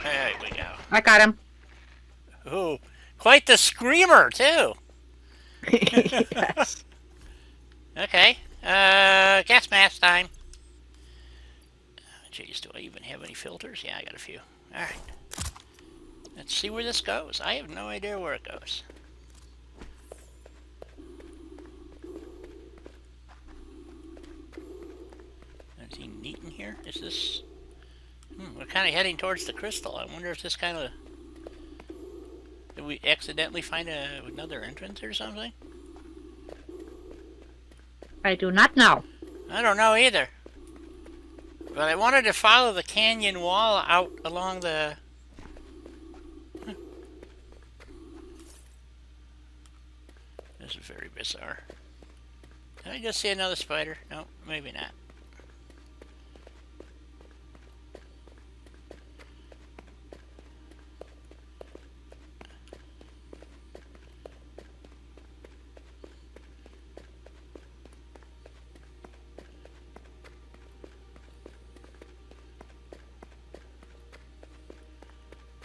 There we go. I got him. Ooh, quite the screamer, too. Yes. Okay. Gas mask time. Jeez, do I even have any filters? Yeah, I got a few. Alright. Let's see where this goes. I have no idea where it goes. Anything neat in here? Is this... we're kind of heading towards the crystal. I wonder if this kind of... Did we accidentally find another entrance or something? I do not know. I don't know either. But I wanted to follow the canyon wall out along the... This is very bizarre. Did I just see another spider? No, maybe not.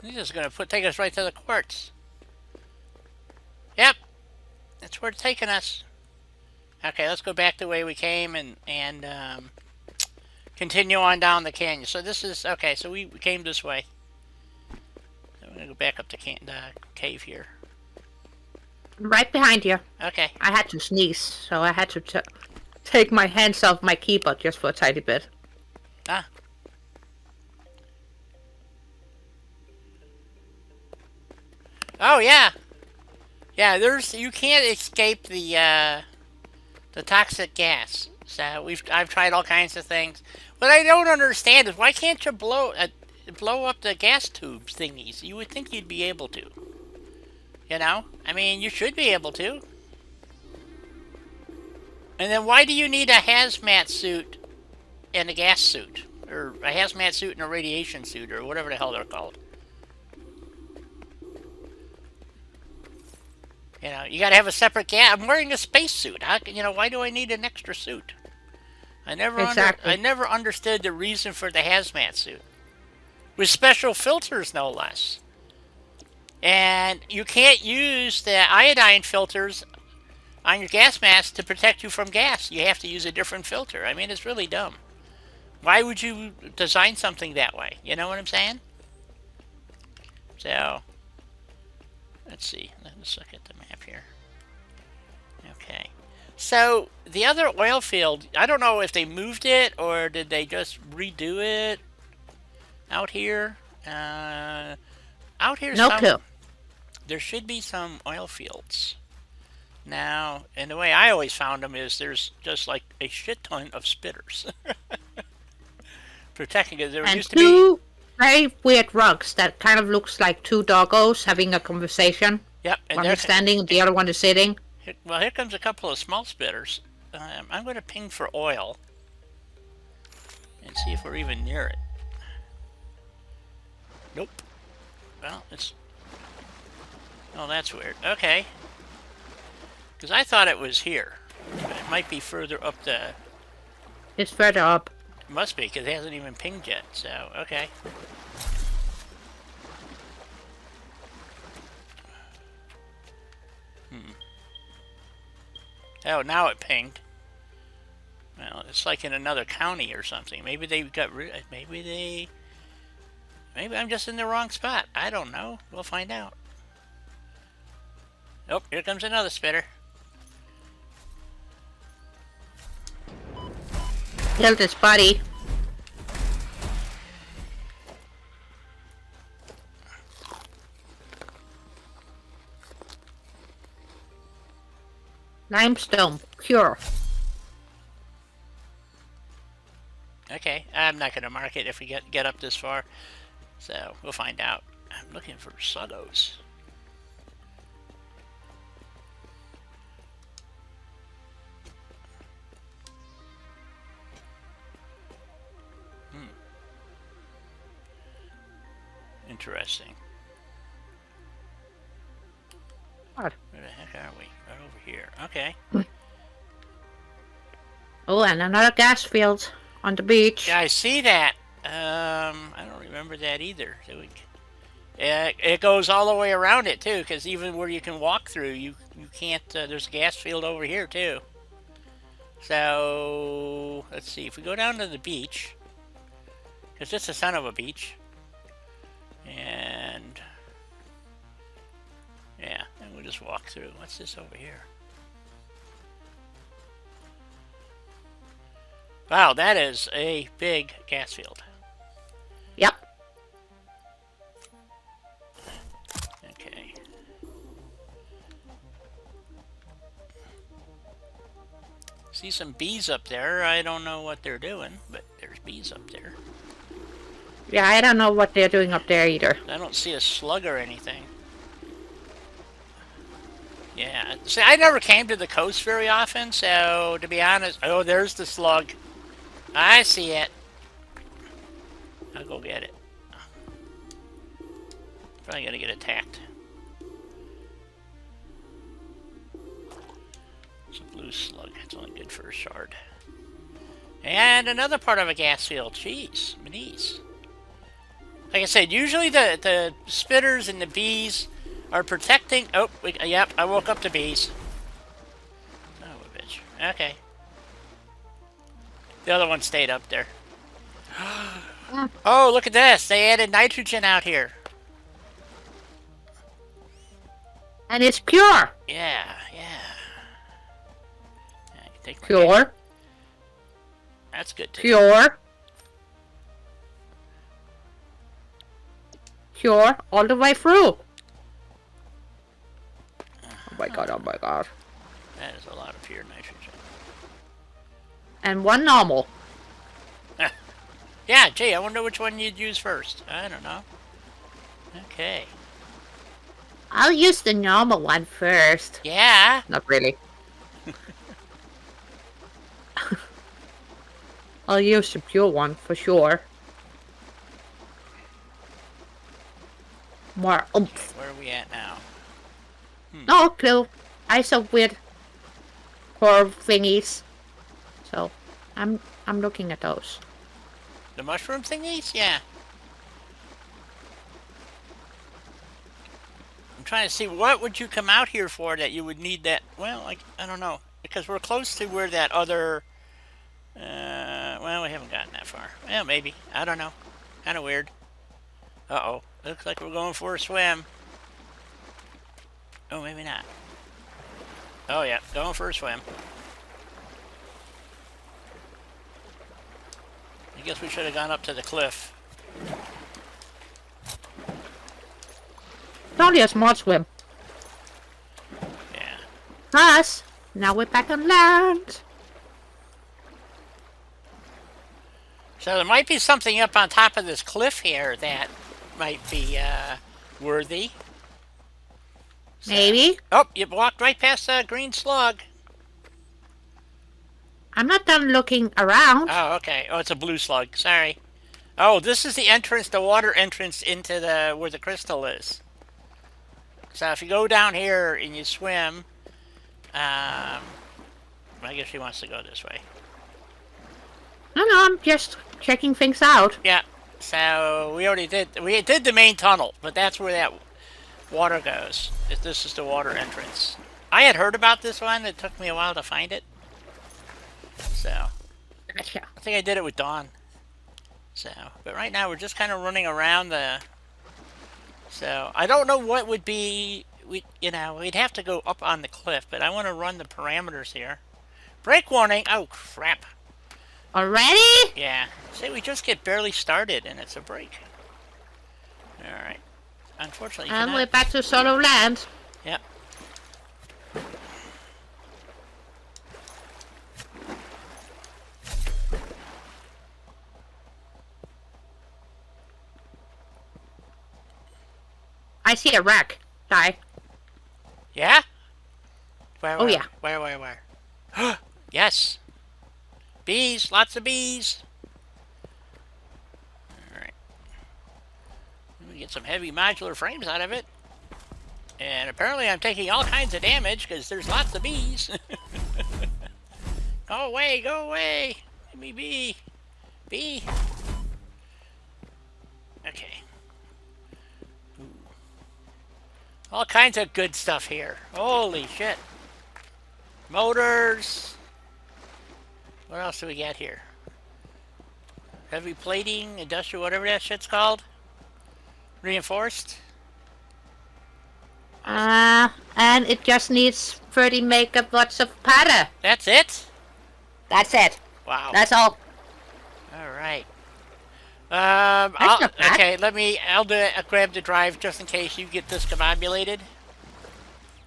This is going to take us right to the quartz. Yep, that's where it's taking us. Okay, let's go back the way we came and continue on down the canyon. So this is, okay, so we came this way. So we're going to go back up the cave here. Right behind you. Okay. I had to sneeze, so I had to take my hands off my keyboard just for a tiny bit. Ah. Oh, yeah. Yeah, you can't escape the toxic gas. So I've tried all kinds of things. What I don't understand is why can't you blow up the gas tube thingies? You would think you'd be able to. You know? I mean, you should be able to. And then why do you need a hazmat suit and a gas suit? Or a hazmat suit and a radiation suit, or whatever the hell they're called. You know, you gotta have a separate gas. I'm wearing a spacesuit. Why do I need an extra suit? I never understood the reason for the hazmat suit. With special filters, no less. And you can't use the iodine filters on your gas mask to protect you from gas. You have to use a different filter. I mean, it's really dumb. Why would you design something that way? You know what I'm saying? So, let's see. Let's look at the map here. Okay. So, the other oil field, I don't know if they moved it or did they just redo it out here. Out here, no clue. There should be some oil fields. Now, and the way I always found them is there's just like a shit ton of spitters. Protecting it. There used to be two very weird rugs that kind of looks like two doggos having a conversation. Yep. And one is standing, the other one is sitting. Well, here comes a couple of small spitters. I'm going to ping for oil and see if we're even near it. Nope. Well, it's... Oh, that's weird. Okay. Because I thought it was here. It might be further up the... It's further up. It must be, because it hasn't even pinged yet. So, okay. Oh, now it pinged. Well, it's like in another county or something. Maybe they got rid... Maybe I'm just in the wrong spot. I don't know. We'll find out. Oh, here comes another spitter. Killed his buddy. Limestone. Pure. Okay, I'm not going to mark it if we get up this far. So, we'll find out. I'm looking for suggos. Interesting. What? Where the heck are we? Right over here. Okay. Oh, and another gas field on the beach. Yeah, I see that. I don't remember that either. It goes all the way around it too, because even where you can walk through, you can't. There's a gas field over here too. So let's see. If we go down to the beach, because it's a son of a beach, and yeah, and we'll just walk through. What's this over here? Wow, that is a big gas field. Yep. Okay. See some bees up there. I don't know what they're doing, but there's bees up there. Yeah, I don't know what they're doing up there either. I don't see a slug or anything. Yeah. See, I never came to the coast very often, so to be honest... Oh, there's the slug. I see it. I'll go get it. Probably gonna get attacked. It's a blue slug. It's only good for a shard. And another part of a gas field. Jeez, Manise. Like I said, usually the spitters and the bees are protecting. Oh, yep, I woke up the bees. Oh, bitch. Okay. The other one stayed up there. Oh, look at this. They added nitrogen out here. And it's pure. Yeah, yeah. I can take my hand. Pure. That's good too. Pure. Pure all the way through. Oh my god, oh my god. That is a lot of pure nitrogen. And one normal. Yeah, gee, I wonder which one you'd use first. I don't know. Okay. I'll use the normal one first. Yeah. Not really. I'll use the pure one for sure. More oomph. Where are we at now? No clue. I saw weird curve thingies. So I'm looking at those. The mushroom thingies? Yeah. I'm trying to see what would you come out here for that you would need that. Well, like, I don't know. Because we're close to where that other... well, we haven't gotten that far. Well, maybe. I don't know. Kind of weird. Uh-oh. Looks like we're going for a swim. Oh, maybe not. Oh, yeah. Going for a swim. I guess we should have gone up to the cliff. It's only a small swim. Yeah. Us. Now we're back on land. So there might be something up on top of this cliff here that might be worthy. So. Maybe. Oh, you walked right past that green slug. I'm not done looking around. Oh, okay. Oh, it's a blue slug. Sorry. Oh, this is the entrance, the water entrance into the where the crystal is. So if you go down here and you swim, I guess she wants to go this way. No, I'm just checking things out. Yeah. So we already did. We did the main tunnel, but that's where that water goes. This is the water entrance. I had heard about this one. It took me a while to find it. So Gotcha. I think I did it with Dawn. So, but right now we're just kind of running around the. So I don't know what would be. We'd have to go up on the cliff, but I want to run the parameters here. Break warning! Oh crap! Already? Yeah. Say we just get barely started and it's a break. All right. Unfortunately, you And cannot. we're back to solo land. Yep. I see a wreck. Die. Yeah? Where? Oh, yeah. Where? Yes. Bees. Lots of bees. Alright. Let me get some heavy modular frames out of it. And apparently I'm taking all kinds of damage because there's lots of bees. Go away, go away. Give me bee. Bee. Okay. Ooh. All kinds of good stuff here. Holy shit. Motors. What else do we got here? Heavy plating, industrial, whatever that shit's called. Reinforced. And it just needs 30 megawatts of power. That's it? That's it. Wow. That's all. Alright. not bad. Okay, I'll do it. I'll grab the drive just in case you get discombobulated.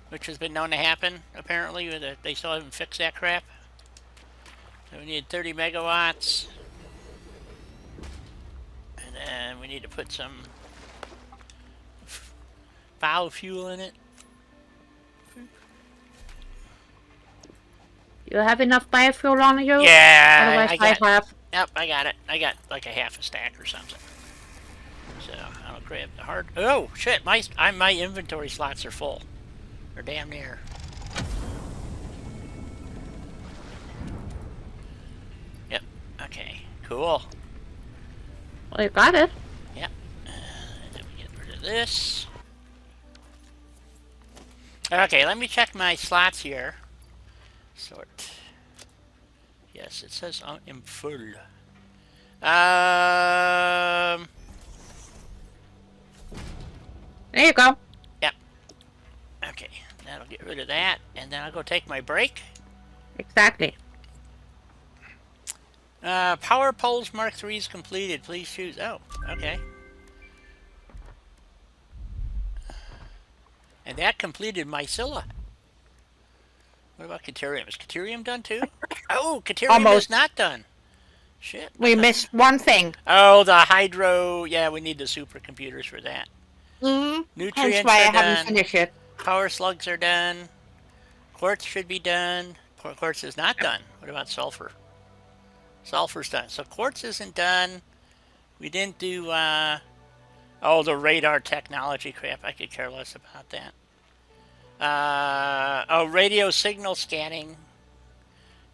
Which has been known to happen, apparently. They still haven't fixed that crap. So we need 30 megawatts. And then we need to put some biofuel in it. You have enough biofuel on you? Yeah, Otherwise, I got. have. Yep, I got it. I got like a half a stack or something. So I'll grab the hard. Oh shit! My inventory slots are full. They're damn near. Yep. Okay. Cool. Well, you got it. Yep. this. Okay, let me check my slots here. Sort. Yes, it says I'm full. There you go. Yep. Okay, that'll get rid of that, and then I'll go take my break. Exactly. Power poles Mark 3 is completed. Please choose. Oh, okay. And that completed Mycilla. What about Caterium? Is Caterium done too? Oh, Caterium Almost. is not done. Shit. We missed one thing. Oh, the hydro. Yeah, we need the supercomputers for that. Hence Nutrients why I are haven't done. finished it. Power slugs are done. Quartz should be done. Quartz is not done. What about sulfur? Sulfur's done. So quartz isn't done. We didn't do, oh, the radar technology crap. I could care less about that. Oh, radio signal scanning.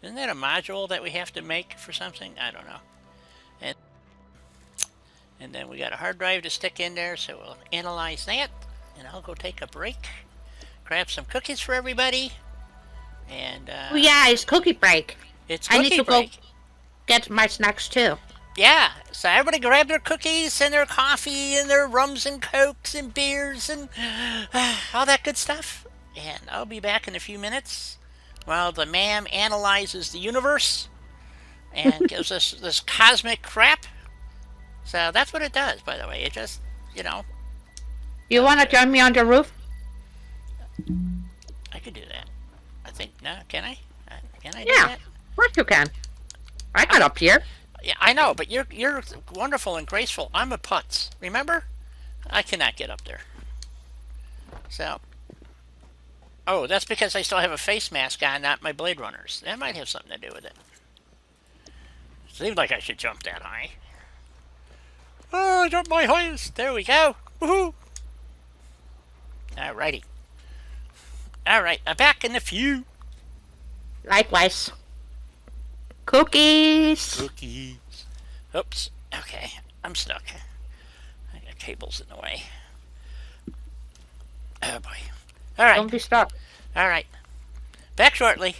Isn't that a module that we have to make for something? I don't know. And then we got a hard drive to stick in there, so we'll analyze that. And I'll go take a break. Grab some cookies for everybody. And, Oh yeah, it's cookie break. it's I cookie need to break. go get my snacks too. Yeah, so everybody grab their cookies and their coffee and their rums and cokes and beers and all that good stuff. And I'll be back in a few minutes while the ma'am analyzes the universe and gives us this cosmic crap. So that's what it does, by the way. It just, you know, You want to join me on the roof? I could do that. I think, no, can I? Can I do Yeah, that? of course you can. I got up here. Yeah, I know, but you're wonderful and graceful. I'm a putz. Remember? I cannot get up there. So, oh, that's because I still have a face mask on, not my Blade Runners. That might have something to do with it. Seems like I should jump that high. Oh, I jumped my highest. There we go. Woohoo! Alrighty. Alright, I'm back in a few. Likewise. Cookies. Cookies. Oops. Okay, I'm stuck. I got cables in the way. Oh boy. Alright. Don't be stuck. Alright. Back shortly.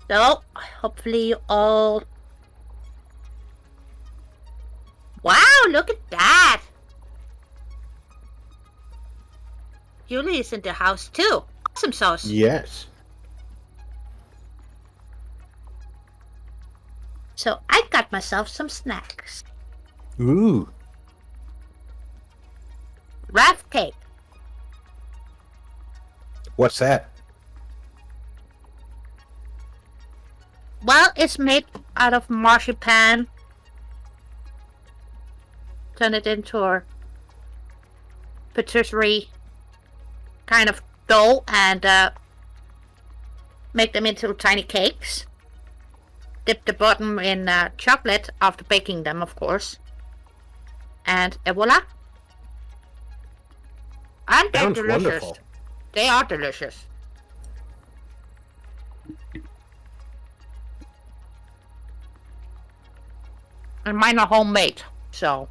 So, hopefully you all... Wow, look at that! Julie is in the house too. Awesome sauce. Yes. So I got myself some snacks. Ooh. Wrath cake. What's that? Well, it's made out of marzipan. Turn it into a patisserie kind of dough and make them into tiny cakes. Dip the bottom in chocolate after baking them, of course. And voila. And they're Sounds delicious. wonderful. They are delicious. And mine are homemade, so.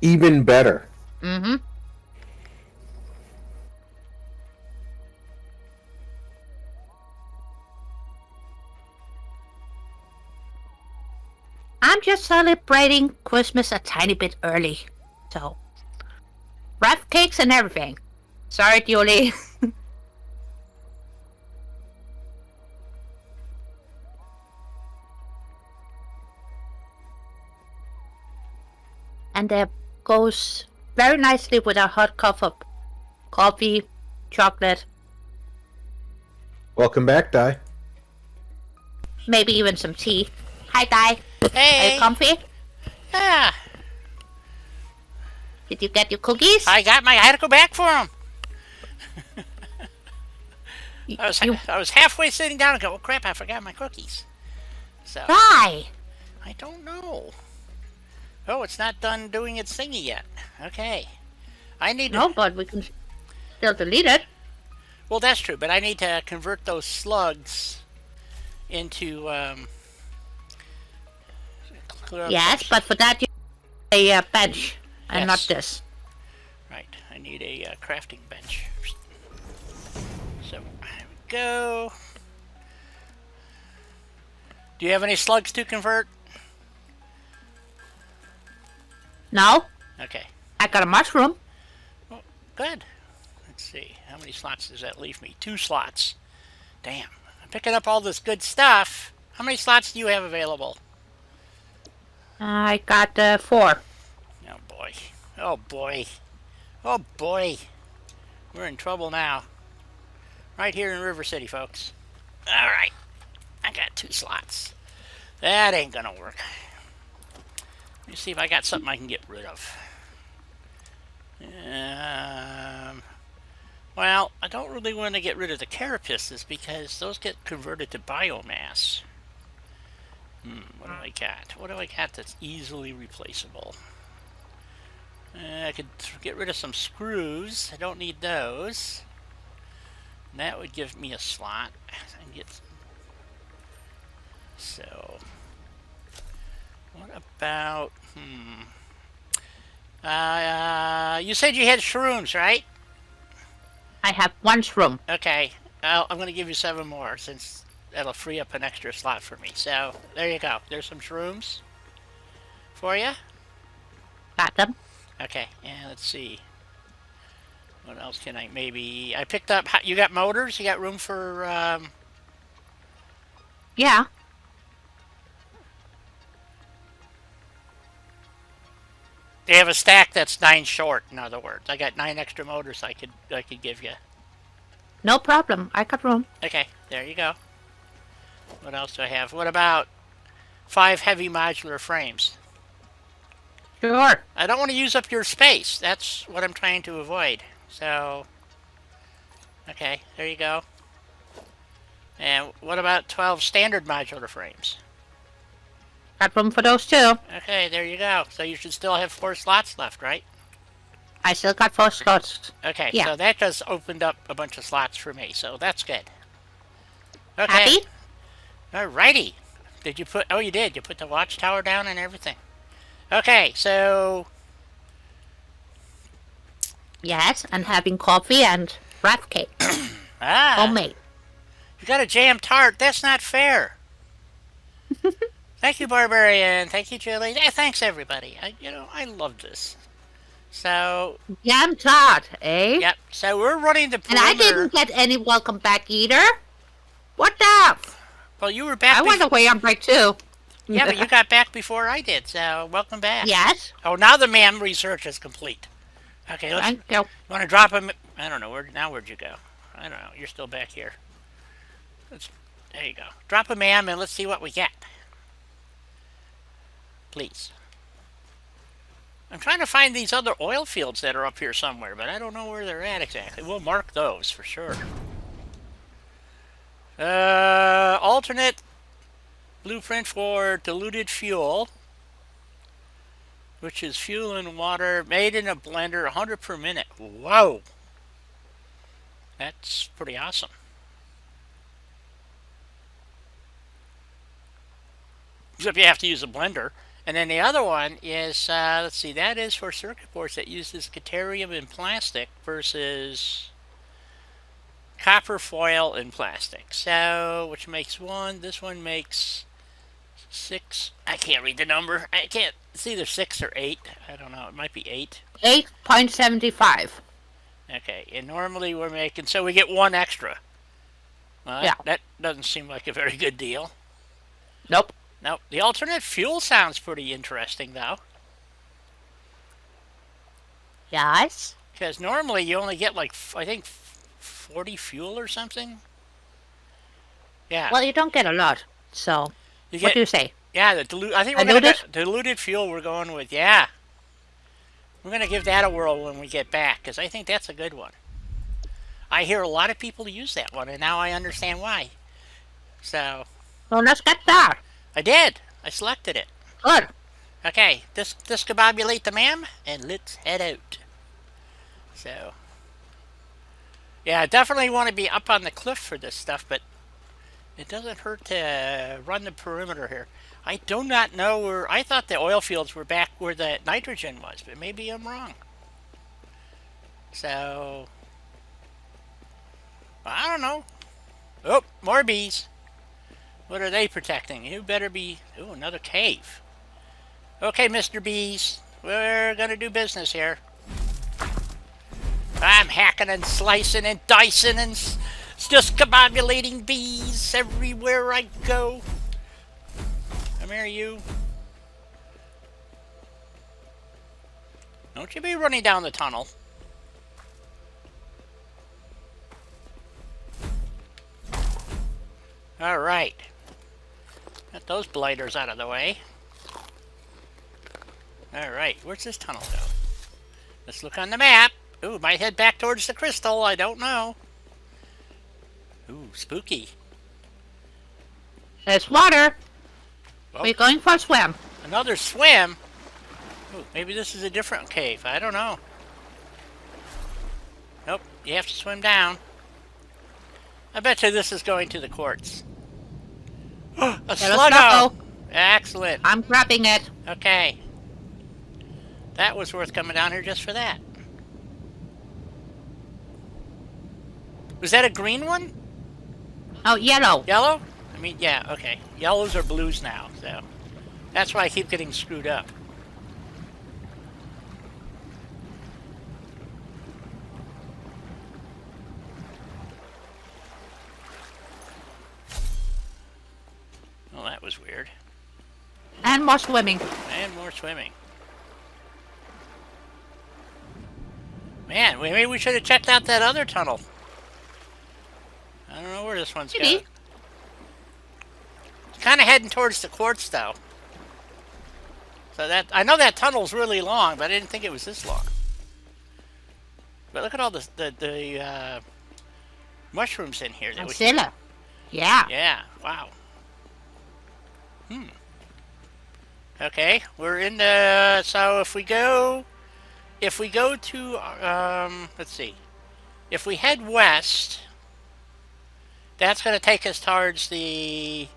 Even better. Mm-hmm. I'm just celebrating Christmas a tiny bit early, so. Wrap cakes and everything. Sorry, Julie. And that goes very nicely with a hot cup of coffee, chocolate, Welcome back, Di. maybe even some tea. Hi, Di. Are Hey. you comfy? Yeah. Did you get your cookies? I had to go back for them. You I was halfway sitting down and go, oh crap, I forgot my cookies. So, Why? I don't know. Oh, it's not done doing its thingy yet. Okay. I need to... No, but we can still delete it. Well, that's true, but I need to convert those slugs into, Yes, but for that you need a bench and not Yes. this. Right, I need a crafting bench. So, there we go. Do you have any slugs to convert? No, Okay, I got a mushroom. good. Let's see, how many slots does that leave me? 2 slots. Damn, I'm picking up all this good stuff. How many slots do you have available? I got 4. Oh boy, oh boy, oh boy. We're in trouble now. Right here in River City, folks. Alright, I got 2 slots. That ain't gonna work. Let me see if I got something I can get rid of. Well, I don't really want to get rid of the carapaces because those get converted to biomass. What do I got? What do I got that's easily replaceable? I could get rid of some screws. I don't need those. And that would give me a slot. I get so. What about? You said you had shrooms, right? I have 1 shroom. Okay. I'm going to give you 7 more since that'll free up an extra slot for me. So there you go. There's some shrooms for you. Got them. Okay. And let's see. What else can I maybe? I picked up. You got motors. You got room for. Yeah. They have a stack that's 9 short. In other words, I got 9 extra motors I could give you. No problem. I got room. Okay, there you go. What else do I have? What about 5 heavy modular frames? Sure. I don't want to use up your space. That's what I'm trying to avoid. So, okay, there you go. And what about 12 standard modular frames? Got room for those too. Okay, there you go. So you should still have 4 slots left, right? I still got 4 slots. Okay, Yeah. so that just opened up a bunch of slots for me, so that's good. Okay. Happy? Alrighty. Did you put... Oh, you did. You put the watchtower down and everything. Okay, so... Yes, and having coffee and wrap cake. Ah, Homemade. You got a jam tart. That's not fair. Thank you, Barbarian. Thank you, Julie. Yeah, thanks, everybody. I love this. So, Jam tart, eh? yep. So we're running the And I perimeter. didn't get any welcome back either. What the? Well, you were back. I went away on break too. Yeah, but you got back before I did. So welcome back. Yes. Oh, now the man research is complete. Okay, let's. Thank you. Want to drop him? I don't know. Where'd you go? I don't know. You're still back here. There you go. Drop a man and let's see what we get. Please. I'm trying to find these other oil fields that are up here somewhere, but I don't know where they're at exactly. We'll mark those for sure. Alternate blueprint for diluted fuel, which is fuel and water made in a blender, 100 per minute. Whoa! That's pretty awesome. Except you have to use a blender. And then the other one is, let's see, that is for circuit boards that uses deuterium in plastic versus copper foil in plastic. So, which makes one, this one makes 6. I can't read the number. I can't, it's either 6 or 8. I don't know, it might be 8. 8.75. Okay, and normally we're making, so we get 1 extra. Well, Yeah. That doesn't seem like a very good deal. Nope. Now, the alternate fuel sounds pretty interesting, though. Yes. Because normally you only get, like, I think, 40 fuel or something. Yeah. Well, you don't get a lot. So, You what get, do you say? yeah, I think we're going to Diluted? diluted fuel we're going with, yeah. We're going to give that a whirl when we get back, because I think that's a good one. I hear a lot of people use that one, and now I understand why. So, Well, let's get that. I did. I selected it. Good. Okay, discombobulate the ma'am, and let's head out. So, yeah, I definitely want to be up on the cliff for this stuff, but it doesn't hurt to run the perimeter here. I do not know where, I thought the oil fields were back where the nitrogen was, but maybe I'm wrong. So, I don't know. Oh, more bees. What are they protecting? You better be, ooh, another cave. Okay, Mr. Bees, we're gonna do business here. I'm hacking and slicing and dicing and discombobulating bees everywhere I go. Come here, you. Don't you be running down the tunnel. All right. Get those blighters out of the way. Alright, where's this tunnel go? Let's look on the map. Ooh, might head back towards the crystal, I don't know. Ooh, spooky. There's water. Well, We're going for a swim. another swim? Ooh, maybe this is a different cave, I don't know. Nope, you have to swim down. I bet you this is going to the quartz. A sluggo! Excellent. I'm grabbing it. Okay. That was worth coming down here just for that. Was that a green one? Oh, yellow. Yellow? I mean, yeah, okay. Yellows are blues now, so that's why I keep getting screwed up. Well, that was weird. And more swimming. And more swimming. Man, maybe we should have checked out that other tunnel. I don't know where this one's going. Maybe. It's kind of heading towards the quartz, though. So that I know that tunnel's really long, but I didn't think it was this long. But look at all the mushrooms in here. That we can, Zilla. Yeah. yeah. Wow. Okay, we're in the. So if we go to let's see, if we head west, that's going to take us towards the.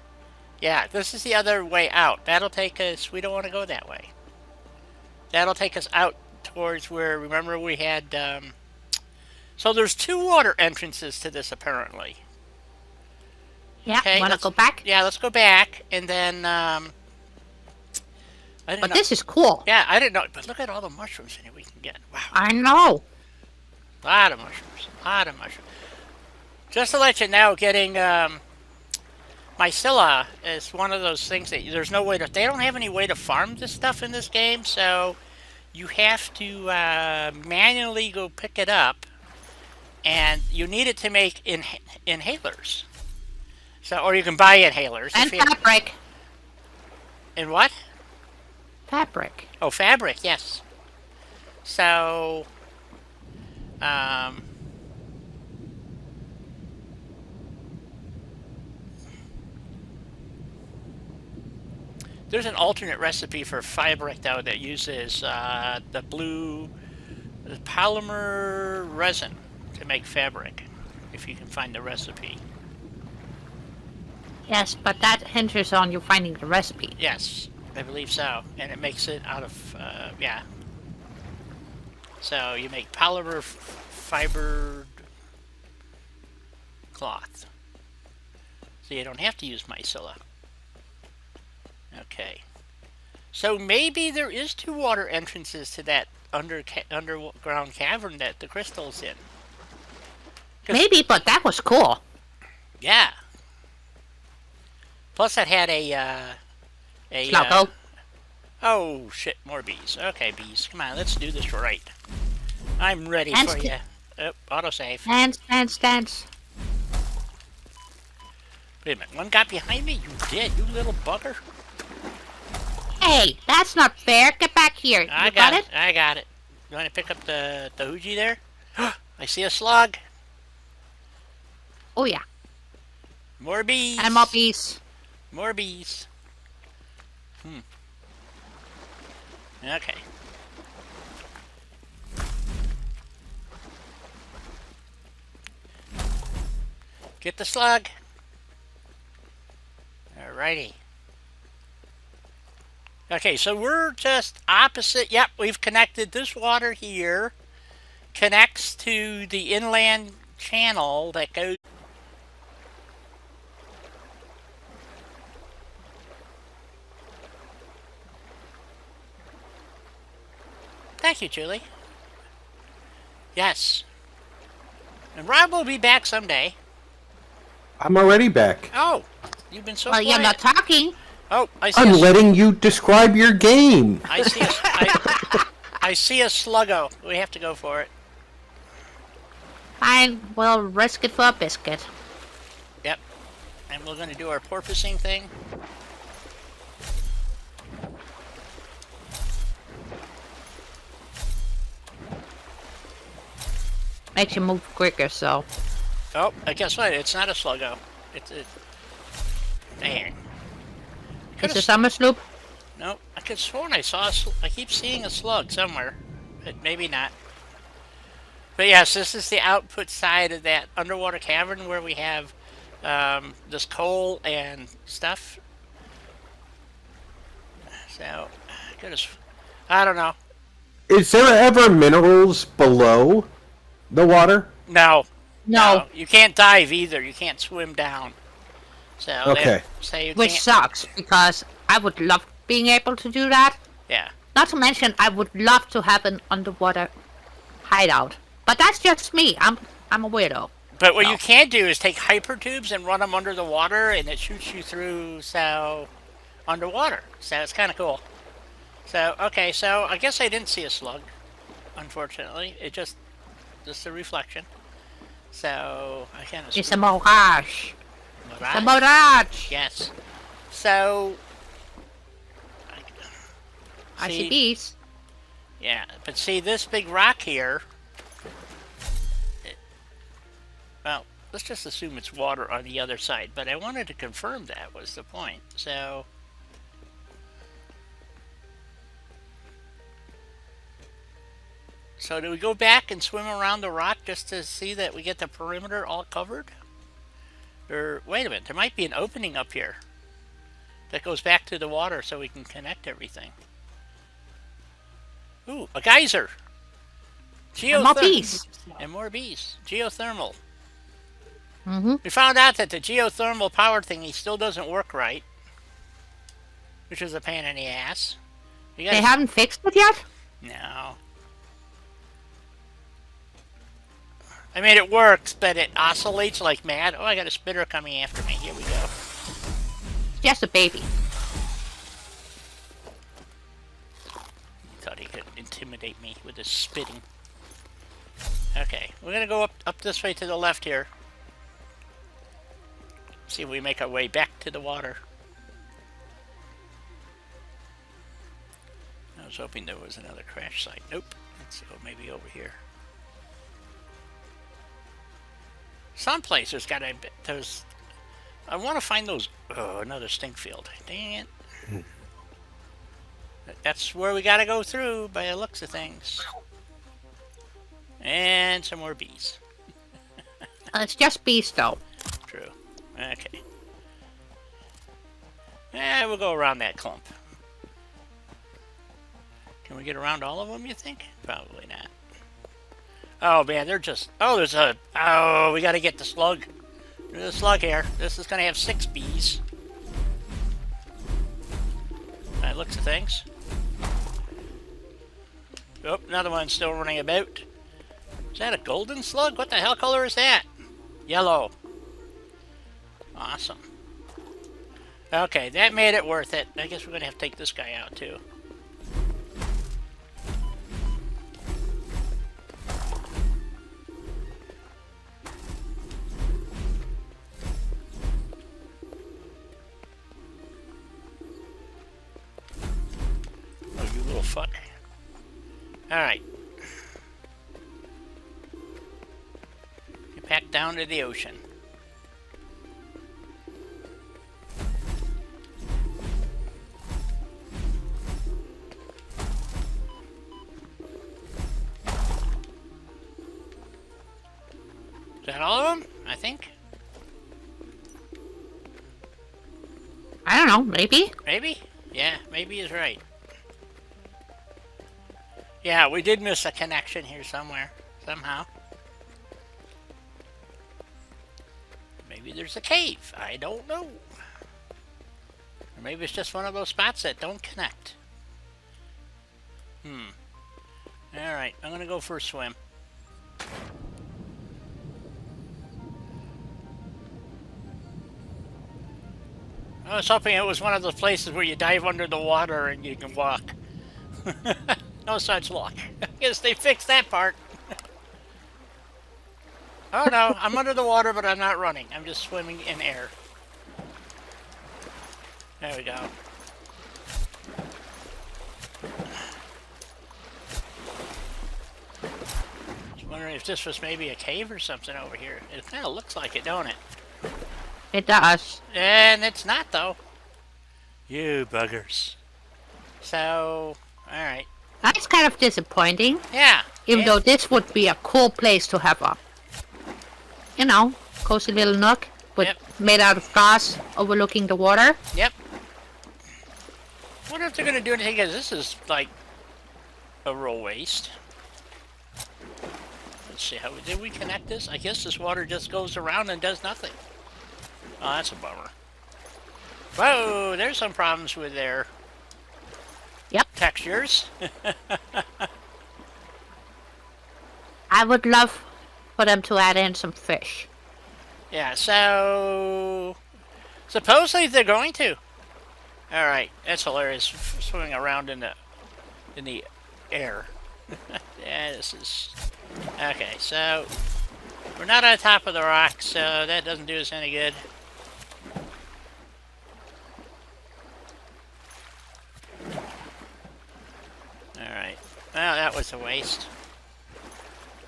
Yeah, this is the other way out. That'll take us. We don't want to go that way. That'll take us out towards where. Remember we had. So there's 2 water entrances to this apparently. Yeah, Okay, wanna let's go back? Yeah, let's go back, and then I didn't But know. this is cool. Yeah, I didn't know. But look at all the mushrooms in here we can get. Wow, I know. a lot of mushrooms. A lot of mushrooms. Just to let you know, getting mycella is one of those things that there's no way to. They don't have any way to farm this stuff in this game, so you have to manually go pick it up, and you need it to make inhalers. So, or you can buy inhalers. And fabric. And what? Fabric. Oh, fabric. Yes. So, there's an alternate recipe for fabric though that uses the polymer resin to make fabric. If you can find the recipe. Yes, but that hinges on you finding the recipe. Yes, I believe so, and it makes it out of yeah. So you make polymer fibered cloth, so you don't have to use mycella. Okay, so maybe there is 2 water entrances to that underground cavern that the crystal's in. Maybe, but that was cool. Yeah. Plus, it had a Sluggo. oh shit! More bees. Okay, bees. Come on, let's do this right. I'm ready And for you. Oh, autosave. Dance. Wait a minute. One got behind me. You did, you little bugger. Hey, that's not fair. Get back here. You I got it. I got it. You want to pick up the Hooji there? I see a slug. Oh yeah. More bees. And more bees. More bees. Okay. Get the slug. Alrighty. Okay, so we're just opposite. Yep, we've connected this water here. Connects to the inland channel that goes. Thank you, Julie. Yes. And Rob will be back someday. I'm already back. Oh, you've been so Well, quiet. you're not talking. Oh, I see I'm a, letting you describe your game. I see a, I see a sluggo. We have to go for it. Fine, we'll risk it for a biscuit. Yep. And we're going to do our porpoising thing. Makes you move quicker, so. Oh, guess what? It's not a sluggo. It's a... Dang. It's a summer sloop. No, I could have sworn I saw I keep seeing a slug somewhere. But maybe not. But yes, this is the output side of that underwater cavern where we have this coal and stuff. So, goodness, I don't know. Is there ever minerals below the water? No. No. You can't dive either. You can't swim down. So Okay. say you Which can't. sucks, because I would love being able to do that. Yeah. Not to mention, I would love to have an underwater hideout. But that's just me. I'm a weirdo. But what No. you can do is take hyper tubes and run them under the water, and it shoots you through underwater. So it's kind of cool. So okay, so I guess I didn't see a slug, unfortunately. It just a reflection. So I kind of. It's a mirage. It's a mirage. Yes. So. I see bees. Yeah, but see this big rock here. Well, let's just assume it's water on the other side, but I wanted to confirm that was the point. So. So do we go back and swim around the rock just to see that we get the perimeter all covered? Or, wait a minute, there might be an opening up here that goes back to the water so we can connect everything. Ooh, a geyser! And more bees. And more bees. Geothermal. We found out that the geothermal power thingy still doesn't work right, which is a pain in the ass. They haven't fixed it yet? No. I mean, it works, but it oscillates like mad. Oh, I got a spitter coming after me. Here we go. It's just a baby. Thought he could intimidate me with his spitting. Okay, we're gonna go up this way to the left here. See if we make our way back to the water. I was hoping there was another crash site. Nope. Let's go maybe over here. Someplace there's gotta be, there's... I want to find those... Oh, another stink field. Dang it. That's where we gotta go through by the looks of things. And some more bees. It's just bees, though. True. Okay. Yeah, we'll go around that clump. Can we get around all of them, you think? Probably not. Oh, man, they're just... Oh, there's a... Oh, we gotta get the slug. There's a slug here. This is gonna have 6 bees. By the looks of things. Oh, another one still running about. Is that a golden slug? What the hell color is that? Yellow. Awesome. Okay, that made it worth it. I guess we're gonna have to take this guy out too. Oh, you little fuck. Alright. Get back down to the ocean. Is that all of them? I think. I don't know, maybe? Maybe? Yeah, maybe is right. Yeah, we did miss a connection here somewhere. Somehow. Maybe there's a cave. I don't know. Or maybe it's just one of those spots that don't connect. Alright, I'm gonna go for a swim. I was hoping it was one of those places where you dive under the water and you can walk. No such luck. I guess they fixed that part. Oh no, I'm under the water, but I'm not running. I'm just swimming in air. There we go. I was wondering if this was maybe a cave or something over here. It kind of looks like it, don't it? It does. And it's not, though. You buggers. So, alright. That's kind of disappointing. Yeah. Even though this would be a cool place to have a, you know, cozy little nook with made out of glass overlooking the water. Yep. Wonder if they're gonna do anything, because this is like a real waste. Let's see, how did we connect this? I guess this water just goes around and does nothing. Oh, that's a bummer. Whoa, there's some problems with their textures. I would love for them to add in some fish. Yeah, so supposedly they're going to. All right, that's hilarious. Swimming around in the air. Yeah, this is okay. So we're not on top of the rock, so that doesn't do us any good. All right. Well, that was a waste.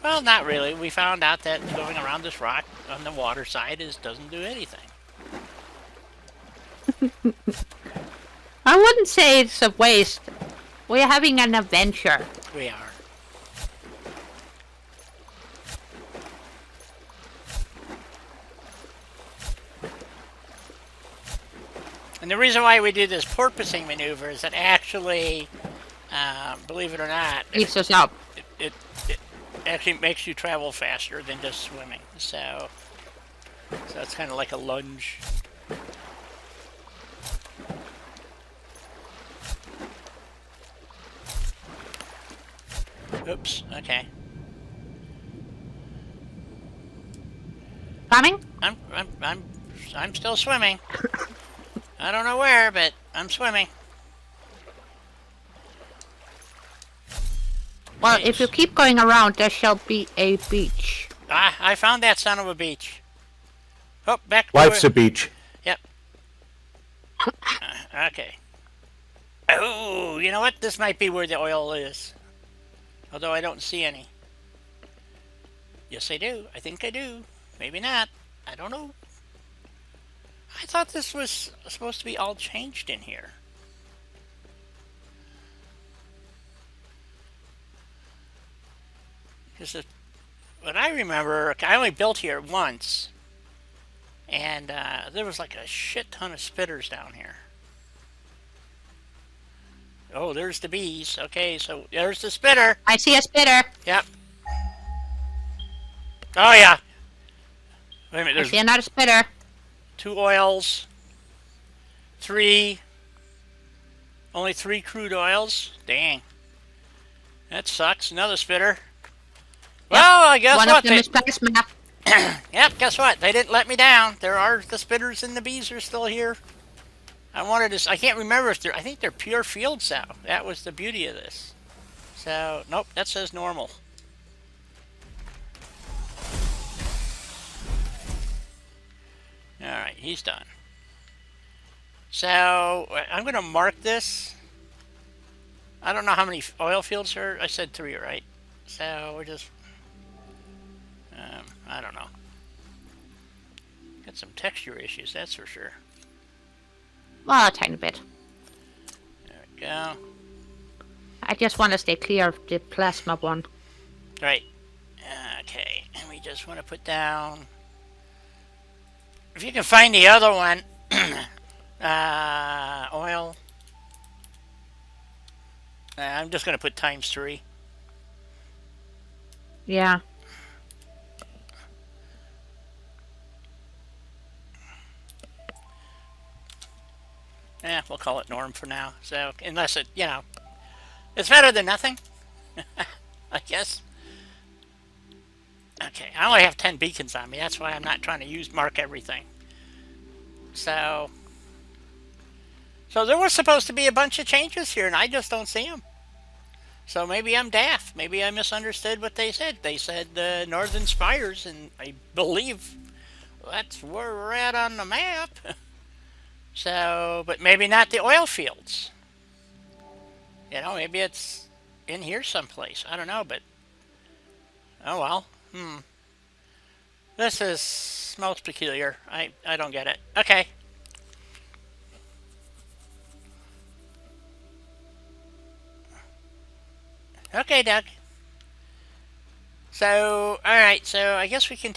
Well, not really. We found out that going around this rock on the water side doesn't do anything. I wouldn't say it's a waste. We're having an adventure. We are. And the reason why we do this porpoising maneuver is that actually, believe it or not, Eats us up. It actually makes you travel faster than just swimming. So, So that's kind of like a lunge. Oops. Okay. Coming? I'm still swimming. I don't know where, but I'm swimming. Well, Jeez. if you keep going around, there shall be a beach. Ah, I found that son of a beach. Oh, back to Life's where- a beach. Yep. Okay. Oh, you know what? This might be where the oil is. Although I don't see any. Yes, I do. I think I do. Maybe not. I don't know. I thought this was supposed to be all changed in here. Because what I remember, I only built here once. And there was like a shit ton of spitters down here. Oh, there's the bees. Okay, so there's the spitter. I see a spitter. Yep. Oh, yeah. Wait a minute, I there's see another spitter. 2 oils. 3. Only 3 crude oils? Dang. That sucks. Another spitter. Well, I guess One what? of them is plasma. Yep, guess what? They didn't let me down. There are the spitters and the bees are still here. I wanted to. I can't remember if they're. I think they're pure fields now. That was the beauty of this. So, nope, that says normal. Alright, he's done. So, I'm going to mark this. I don't know how many oil fields are. I said 3, right? So, we're just. I don't know. Got some texture issues, that's for sure. Well, a tiny bit. There we go. I just want to stay clear of the plasma one. Right. Okay, and we just want to put down. If you can find the other one, oil. I'm just going to put ×3. Yeah. We'll call it norm for now. So, unless it, it's better than nothing, I guess. Okay, I only have 10 beacons on me. That's why I'm not trying to mark everything. So there was supposed to be a bunch of changes here, and I just don't see them. So maybe I'm daft. Maybe I misunderstood what they said. They said the northern spires, and I believe that's where we're at on the map. So, but maybe not the oil fields. Maybe it's in here someplace. I don't know, but oh well. This is most peculiar. I don't get it. Okay. Okay, Doug. So, alright, so I guess we continue.